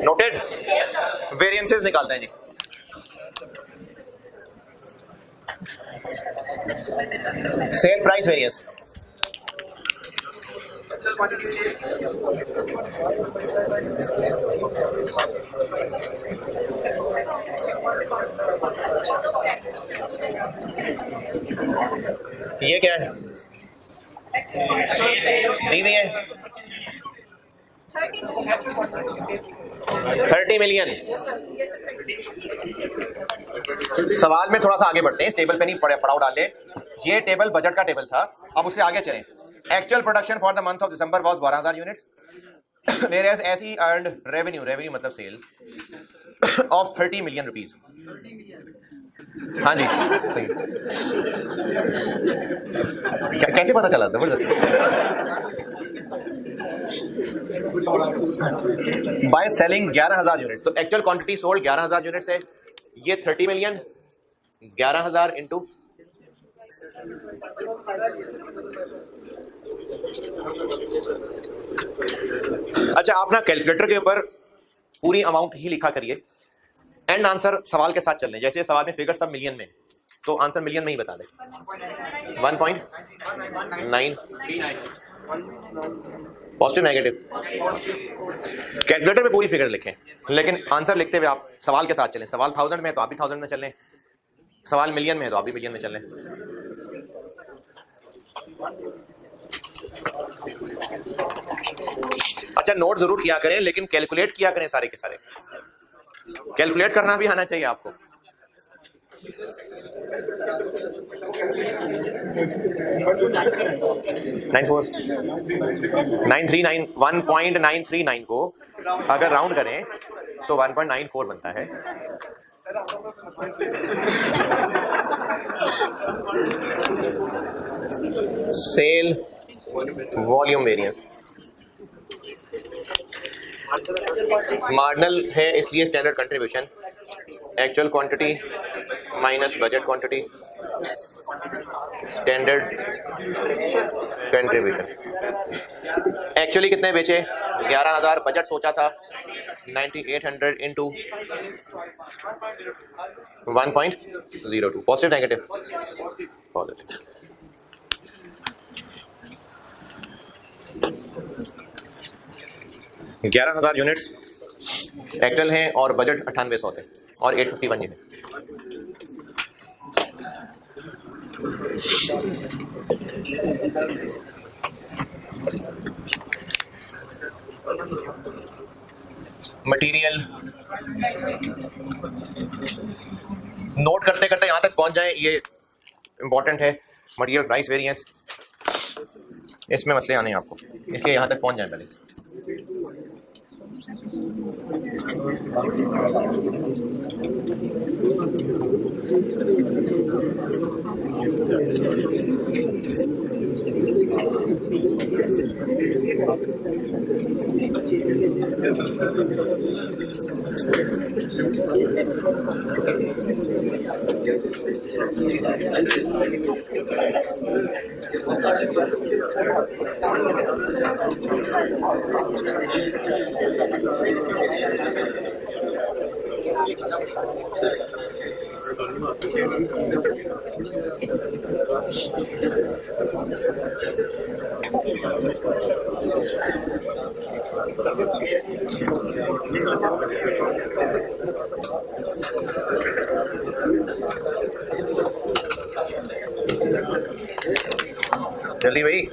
नोटेड। वेरिएंसेस निकालते हैं जी। सेल प्राइस वेरिएंस, ये क्या है? दी हुई है 30 मिलियन। सवाल में थोड़ा सा आगे बढ़ते हैं, इस टेबल पे नहीं पड़ाव डाले। ये टेबल बजट का टेबल था, अब उससे आगे चलें। Actual production for the month of December was 12,000 units, whereas SE earned revenue मतलब सेल्स ऑफ 30 मिलियन रुपीज। हाँ जी सही। कैसे पता चला? जबरदस्त। बाय सेलिंग 11,000 यूनिट, तो एक्चुअल क्वांटिटी सोल्ड 11,000 यूनिट्स है। ये 30 मिलियन 11,000 इंटू अच्छा, आप ना कैलकुलेटर के ऊपर पूरी अमाउंट ही लिखा करिए, एंड आंसर सवाल के साथ चल रहे। जैसे सवाल में फिगर सब मिलियन में, तो आंसर मिलियन में ही बता दे। 1.9 पॉजिटिव नेगेटिव। कैलकुलेटर में पूरी फिगर लिखें, लेकिन आंसर लिखते हुए आप सवाल के साथ चलें। सवाल 1000 में है तो आप भी 1000 में चलें, सवाल मिलियन में है तो आप भी मिलियन में चलें। अच्छा, नोट जरूर किया करें, लेकिन कैलकुलेट किया करें सारे के सारे। कैलकुलेट करना भी आना चाहिए आपको। नाइन 1.939 को अगर राउंड करें तो 1.94 बनता है। सेल वॉल्यूम वेरिएंस मार्जिनल है, इसलिए standard contribution actual quantity minus budget quantity standard contribution. Actually कितने बेचे? 11,000। बजट सोचा था 9800 इंटू 1.02। Positive negative? पॉजिटिव। ग्यारह 11,000 यूनिट्स एक्चुअल हैं और बजट 9800 थे और 851 है। मटेरियल नोट करते करते यहां तक पहुंच जाए, ये इंपॉर्टेंट है। मटेरियल प्राइस वेरिएंस, इसमें मसले आने हैं आपको, इसलिए यहां तक पहुंच जाए पहले। जल्दी भाई।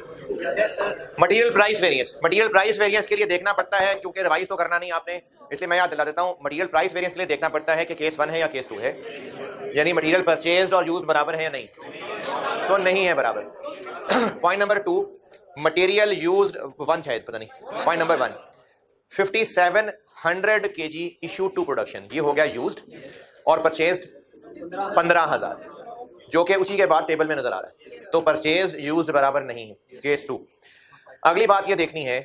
Material price variance, material price variance के लिए देखना पड़ता है, क्योंकि रिवाइज तो करना नहीं आपने, इसलिए मैं याद दिला देता हूं। मटेरियल प्राइस वेरिएंस के लिए देखना पड़ता है कि केस 1 है या केस 2 है, यानी मटेरियल परचेज्ड और यूज्ड बराबर है या नहीं, तो नहीं है बराबर। पॉइंट नंबर 2, मटेरियल यूज्ड 1 शायद, पता नहीं। Point number 1, 5700 kg issue to production, ये हो गया यूज्ड, और परचेज्ड 15,000, जो कि उसी के बाद टेबल में नजर आ रहा है, तो परचेज यूज्ड बराबर नहीं है, केस 2। अगली बात ये देखनी है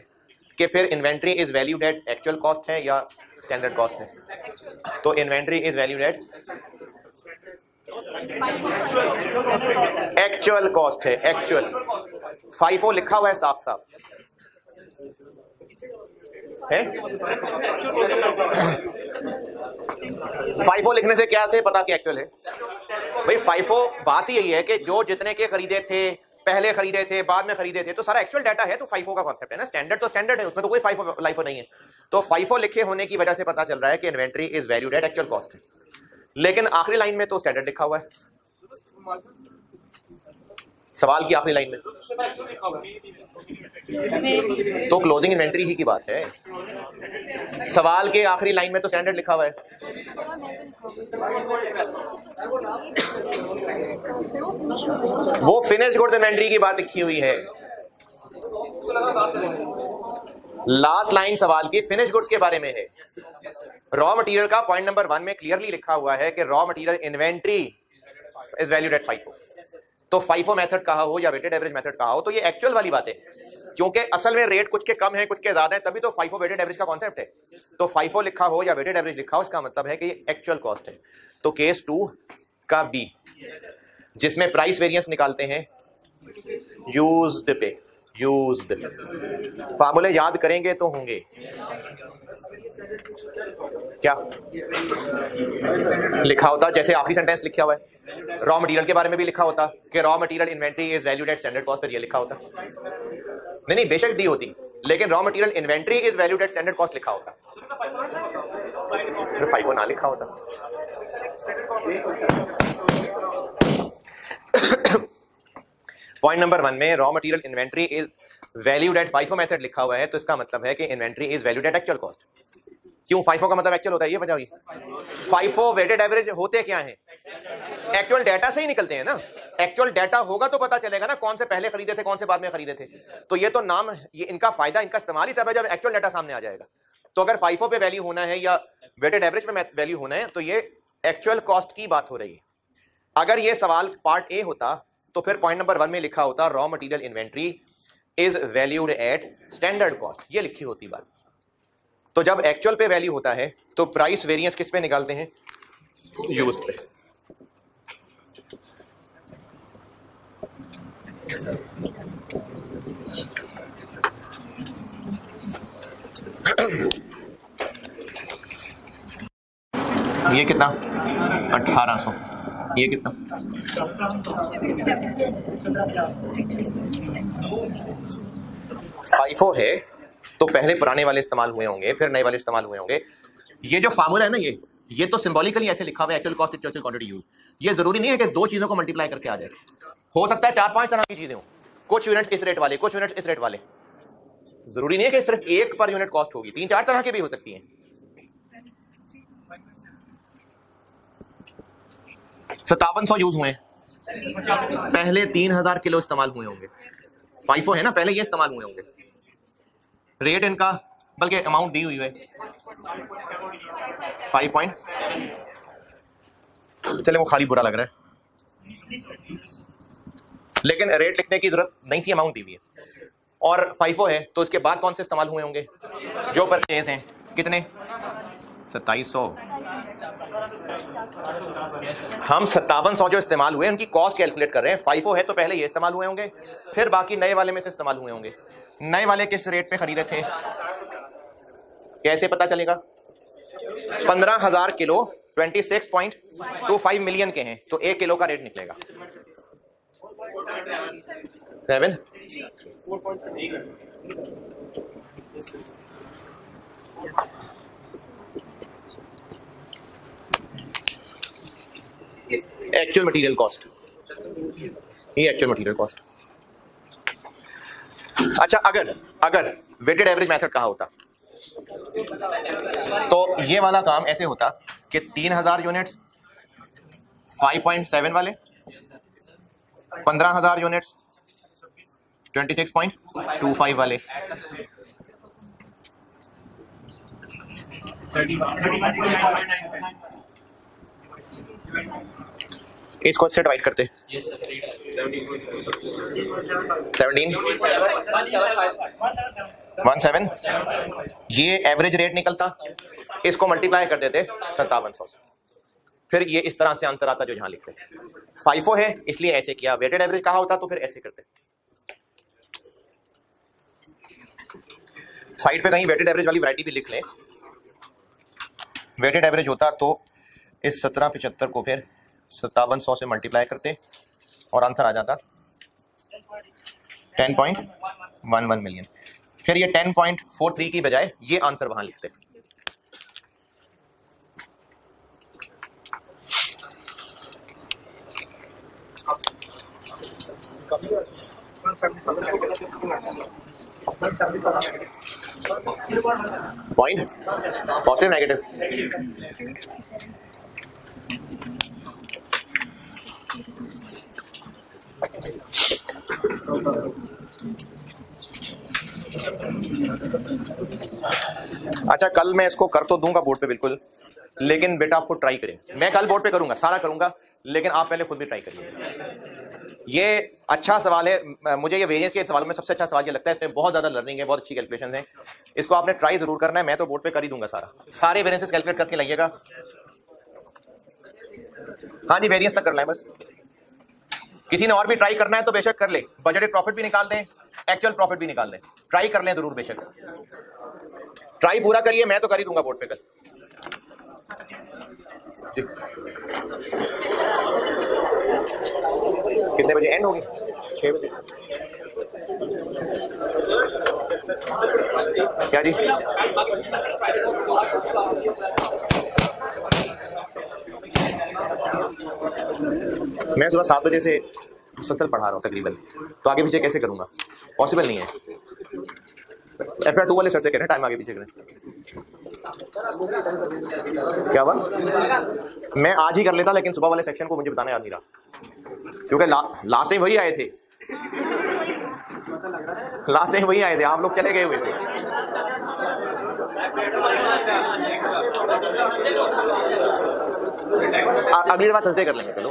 कि फिर inventory is valued at actual cost है या स्टैंडर्ड कॉस्ट है, तो inventory is valued at actual cost है, एक्चुअल। FIFO लिखा हुआ है साफ साफ है। FIFO लिखने से क्या से पता कि एक्चुअल है भाई? FIFO बात ही यही है कि जो जितने के खरीदे थे, पहले खरीदे थे, बाद में खरीदे थे, तो सारा एक्चुअल डाटा है, तो FIFO का कॉन्सेप्ट है ना। स्टैंडर्ड तो स्टैंडर्ड है, उसमें तो कोई FIFO नहीं है। तो FIFO लिखे होने की वजह से पता चल रहा है कि inventory is valued at actual cost है, लेकिन आखिरी लाइन में तो स्टैंडर्ड लिखा हुआ है। सवाल की आखिरी लाइन में तो क्लोजिंग इन्वेंट्री ही की बात है, सवाल के आखिरी लाइन में तो स्टैंडर्ड लिखा हुआ है। वो फिनिश गुड्स इन्वेंट्री की बात लिखी हुई है, लास्ट लाइन सवाल की फिनिश गुड्स के बारे में है। रॉ मटेरियल का पॉइंट नंबर 1 में क्लियरली लिखा हुआ है कि raw material inventory is valued at FIFO। तो FIFO मेथड कहा हो या वेटेड एवरेज मेथड कहा हो, तो ये एक्चुअल वाली बात है, क्योंकि असल में रेट कुछ के कम है, कुछ के ज्यादा है, तभी तो FIFO वेटेड एवरेज का कॉन्सेप्ट है। तो FIFO लिखा हो या वेटेड एवरेज लिखा हो, इसका मतलब है कि ये एक्चुअल कॉस्ट है। तो केस 2 का बी, जिसमें प्राइस वेरिएंस निकालते हैं यूज्ड पे, यूज्ड फार्मूले याद करेंगे तो होंगे क्या लिखा होता, जैसे आखिरी सेंटेंस लिखा हुआ है रॉ मटेरियल के बारे में भी लिखा होता कि raw material inventory is valued at standard cost, पर ये लिखा होता। नहीं बेशक दी होती, लेकिन raw material inventory is valued at standard cost लिखा होता, फिर FIFO ना लिखा होता। पॉइंट नंबर 1 में raw material inventory is valued at FIFO method लिखा हुआ है, तो इसका मतलब है कि inventory is valued at actual cost. क्यों FIFO का मतलब एक्चुअल होता है, ये बताइए। FIFO वेटेड एवरेज होते क्या हैं? एक्चुअल डाटा से ही निकलते हैं ना। एक्चुअल डाटा होगा तो पता चलेगा ना कौन से पहले खरीदे थे, कौन से बाद में खरीदे थे। तो ये तो नाम, ये इनका फायदा, इनका इस्तेमाल ही तब है जब एक्चुअल डाटा सामने आ जाएगा। तो अगर FIFO पे वैल्यू होना है या वेटेड एवरेज पे वैल्यू होना है, तो ये एक्चुअल कॉस्ट की बात हो रही है। अगर ये सवाल पार्ट ए होता तो फिर पॉइंट नंबर 1 में लिखा होता raw material inventory is valued at standard cost, ये लिखी होती बात। तो जब एक्चुअल पे वैल्यू होता है तो प्राइस वेरिएंस किस पे निकालते हैं? यूज्ड पे। ये कितना? 1800। ये कितना? FIFO है तो पहले पुराने वाले इस्तेमाल हुए होंगे, फिर नए वाले इस्तेमाल हुए होंगे। ये जो फार्मूला है ना, ये तो सिंबॉलिकली ऐसे लिखा हुआ है, actual cost actual quantity use. ये जरूरी नहीं है कि दो चीजों को मल्टीप्लाई करके आ जाए, हो सकता है 4-5 तरह की चीजें हो, कुछ यूनिट्स इस रेट वाले, कुछ यूनिट्स इस रेट वाले। जरूरी नहीं है कि सिर्फ एक पर यूनिट कॉस्ट होगी, 3-4 तरह की भी हो सकती है। 5700 यूज हुए, पहले 3000 किलो इस्तेमाल हुए होंगे। FIFO है ना, पहले ये इस्तेमाल हुए होंगे। रेट इनका बल्कि अमाउंट दी हुई है 5 पॉइंट, चले वो खाली बुरा लग रहा है, लेकिन रेट लिखने की जरूरत नहीं थी, अमाउंट दी हुई है। और FIFO है तो इसके बाद कौन से इस्तेमाल हुए होंगे? जो परचेज हैं, कितने? 2700। हम 5700 जो इस्तेमाल हुए उनकी कॉस्ट कैलकुलेट कर रहे हैं। FIFO है तो पहले ये इस्तेमाल हुए होंगे, फिर बाकी नए वाले में से इस्तेमाल हुए होंगे। नए वाले किस रेट पे खरीदे थे, कैसे पता चलेगा? 15,000 किलो 26.25 मिलियन के हैं तो 1 किलो का रेट निकलेगा 7। एक्चुअल मटेरियल कॉस्ट, ये एक्चुअल मटेरियल कॉस्ट। अच्छा, अगर वेटेड एवरेज मेथड कहा होता तो ये वाला काम ऐसे होता कि 3000 यूनिट्स 5.7 वाले, 15,000 यूनिट्स 26.25 वाले, इसको से डिवाइड करते 17 ये एवरेज रेट निकलता, इसको मल्टीप्लाई कर देते 5700 से, फिर ये इस तरह से अंतर आता जो यहां लिखते। FIFO है इसलिए ऐसे किया, वेटेड एवरेज कहा होता तो फिर ऐसे करते। साइड पे कहीं वेटेड एवरेज वाली वैरायटी भी लिख लें। वेटेड एवरेज होता तो इस 1775 को फिर 5700 से मल्टीप्लाई करते और आंसर आ जाता 10.11 मिलियन। फिर ये 10.43 की बजाय ये आंसर वहां लिखते। पॉइंट पॉजिटिव नेगेटिव, अच्छा कल मैं इसको कर तो दूंगा बोर्ड पे बिल्कुल, लेकिन बेटा आपको ट्राई करें। मैं कल बोर्ड पे करूंगा, सारा करूंगा, लेकिन आप पहले खुद भी ट्राई करिए। ये अच्छा सवाल है, मुझे ये वेरिएंस के सवालों में सबसे अच्छा सवाल ये लगता है, इसमें बहुत ज्यादा लर्निंग है, बहुत अच्छी कैलकुलेशंस हैं। इसको आपने ट्राई जरूर करना है, मैं तो बोर्ड पे कर ही दूंगा, सारे वेरिएंसेस कैलकुलेट करके लाइएगा। हाँ जी, वेरिएंस तक करना है बस। किसी ने और भी ट्राई करना है तो बेशक कर ले, बजटेड प्रॉफिट भी निकाल दें, एक्चुअल प्रॉफिट भी निकाल दें, ट्राई कर लें जरूर, बेशक ट्राई पूरा करिए, मैं तो कर ही दूंगा बोर्ड पे कल। कितने बजे एंड होगी? 6 बजे। क्या जी? मैं सुबह 7 बजे से मुसलसल पढ़ा रहा हूँ तकरीबन, तो आगे पीछे कैसे करूंगा? पॉसिबल नहीं है। FR2 वाले सर से कह रहे हैं टाइम आगे पीछे करें। क्या हुआ? मैं आज ही कर लेता, लेकिन सुबह वाले सेक्शन को मुझे बताना याद नहीं रहा, क्योंकि लास्ट टाइम वही आए थे, आप लोग चले गए हुए थे। अगली दफा थर्सडे कर लेंगे, चलो।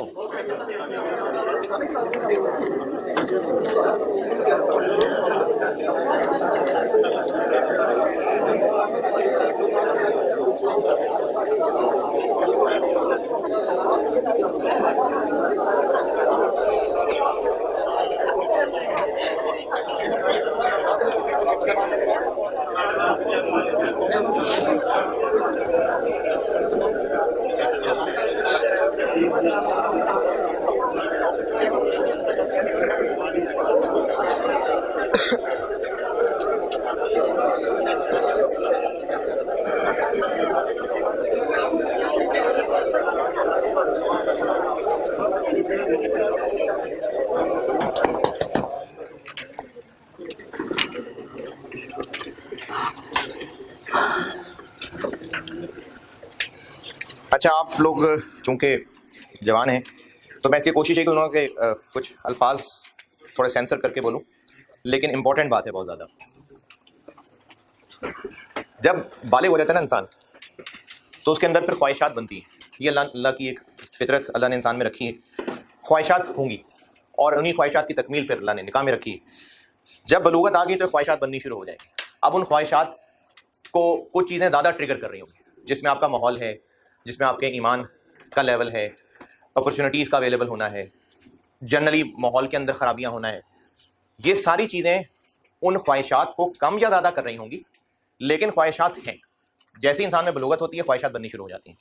अच्छा, आप लोग चूंकि जवान हैं तो मैं इसकी कोशिश है कि उन्होंने कुछ अल्फाज थोड़े सेंसर करके बोलूं, लेकिन इंपॉर्टेंट बात है बहुत ज़्यादा। जब बालिग हो जाता है ना इंसान, तो उसके अंदर फिर ख्वाहिशात बनती है। ये अल्लाह की एक फितरत अल्लाह ने इंसान में रखी है, ख्वाहिशात होंगी, और उन्हीं ख्वाहिशात की तकमील फिर अल्लाह ने निकाह में रखी है। जब बलूगत आ गई तो ख्वाहिशात बननी शुरू हो जाएगी। अब उन ख्वाहिशात को कुछ चीज़ें ज़्यादा ट्रिगर कर रही होंगी, जिसमें आपका माहौल है, जिसमें आपके ईमान का लेवल है, अपॉर्चुनिटीज़ का अवेलेबल होना है, जनरली माहौल के अंदर ख़राबियाँ होना है। ये सारी चीज़ें उन ख्वाहिशात को कम या ज़्यादा कर रही होंगी, लेकिन ख्वाहिशात हैं। जैसे इंसान में बलूगत होती है, ख्वाहिशात बननी शुरू हो जाती हैं।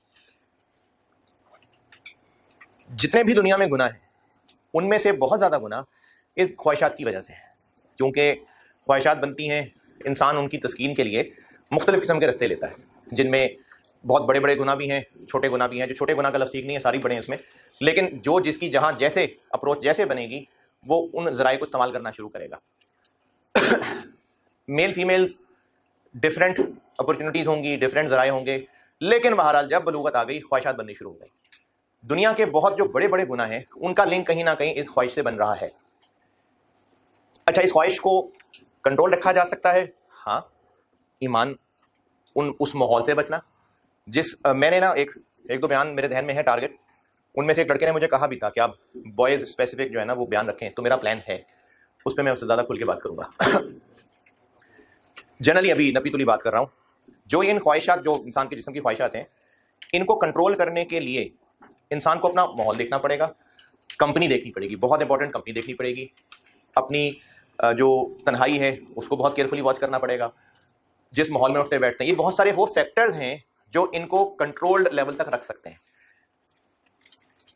जितने भी दुनिया में गुनाह हैं, उनमें से बहुत ज़्यादा गुनाह इस ख्वाहिशात की वजह से है, क्योंकि ख्वाहिशात बनती हैं, इंसान उनकी तस्कीन के लिए मुख्तलिफ़ किस्म के रास्ते लेता है, जिनमें बहुत बड़े बड़े गुनाह भी हैं, छोटे गुनाह भी हैं। जो छोटे गुनाह का लफ्ज़ ठीक नहीं है, सारी बड़े हैं उसमें, लेकिन जो जिसकी जहाँ जैसे अप्रोच जैसे बनेगी, वो उन ज़राए को इस्तेमाल करना शुरू करेगा। मेल फीमेल्स डिफरेंट अपॉर्चुनिटीज़ होंगी, डिफरेंट ज़राए होंगे, लेकिन बहरहाल जब बलूगत आ गई, ख्वाहिशात बननी शुरू हो गई। दुनिया के बहुत जो बड़े बड़े गुनाह हैं, उनका लिंक कहीं ना कहीं इस ख्वाहिश से बन रहा है। अच्छा, इस ख्वाहिश को कंट्रोल रखा जा सकता है? हाँ, ईमान, उस माहौल से बचना। मैंने ना एक दो बयान मेरे जहन में है टारगेट, उनमें से एक लड़के ने मुझे कहा भी था कि आप बॉयज़ स्पेसिफिक जो है ना वो बयान रखें, तो मेरा प्लान है, उस पर मैं उससे ज़्यादा खुल के बात करूँगा। जनरली अभी नपी तुली बात कर रहा हूँ। जो इन ख्वाहिशात, जो इंसान के जिस्म की ख्वाहिशात हैं, इनको कंट्रोल करने के लिए इंसान को अपना माहौल देखना पड़ेगा, कंपनी देखनी पड़ेगी, बहुत इंपॉर्टेंट कंपनी देखनी पड़ेगी, अपनी जो तन्हाई है उसको बहुत केयरफुली वॉच करना पड़ेगा, जिस माहौल में उठते बैठते हैं। ये बहुत सारे वो फैक्टर्स हैं जो इनको कंट्रोल्ड लेवल तक रख सकते हैं।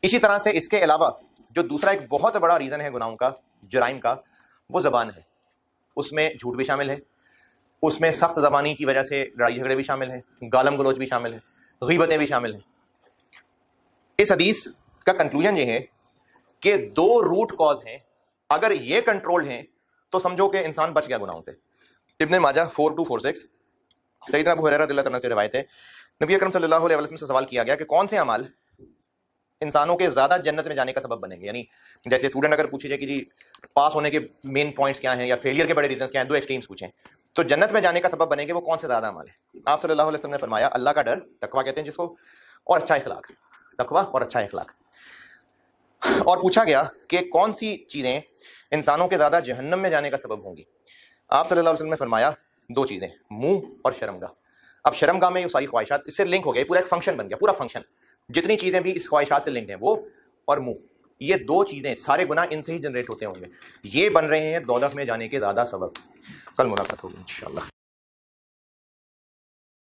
इसी तरह से इसके अलावा जो दूसरा एक बहुत बड़ा रीज़न है गुनाहों का, जुराइम का, वो ज़बान है। उसमें झूठ भी शामिल है, उसमें सख्त ज़बानी की वजह से लड़ाई झगड़े भी शामिल हैं, गालम गलोच भी शामिल है, गीबतें भी शामिल हैं। इस हदीस का कंक्लूजन ये है कि दो रूट कॉज हैं, अगर ये कंट्रोल्ड हैं तो समझो कि इंसान बच गया गुनाहों से। इब्ने माजा 4246, सैयदना अबू हुरैरा रज़ियल्लाहु अन्हु से रिवायत है, नबी अकरम सल्लल्लाहु अलैहि वसल्लम से सवाल किया गया कि कौन से अमाल इंसानों के ज़्यादा जन्नत में जाने का सबब बनेंगे। यानी जैसे स्टूडेंट अगर पूछे जाए कि जी पास होने के मेन पॉइंट्स क्या हैं या फेलियर के बड़े रीजंस क्या हैं, दो एक्सट्रीम्स पूछें, तो जन्नत में जाने का सबब बनेंगे वो कौन से ज़्यादा अमाल है। आप सल्लल्लाहु अलैहि वसल्लम ने फरमाया, अल्लाह का डर, तकवा कहते हैं जिसको, और अच्छा इखलाक। तकवा और अच्छा इखलाक। और पूछा गया कि कौन सी चीज़ें इंसानों के ज़्यादा जहन्नम में जाने का सबब होंगी। आप सल्लल्लाहु अलैहि वसल्लम ने फरमाया, दो चीज़ें, मुंह और शर्मगाह। अब शर्मगाह में ये सारी ख्वाहिशात इससे लिंक हो गई, पूरा एक फंक्शन बन गया, पूरा फंक्शन, जितनी चीज़ें भी इस ख्वाहिशात से लिंक हैं, वो और मुंह, ये दो चीज़ें, सारे गुनाह इनसे ही जनरेट होते होंगे। ये बन रहे हैं दोज़ख में जाने के ज़्यादा सबब। कल मुलाकात होगी इंशाअल्लाह।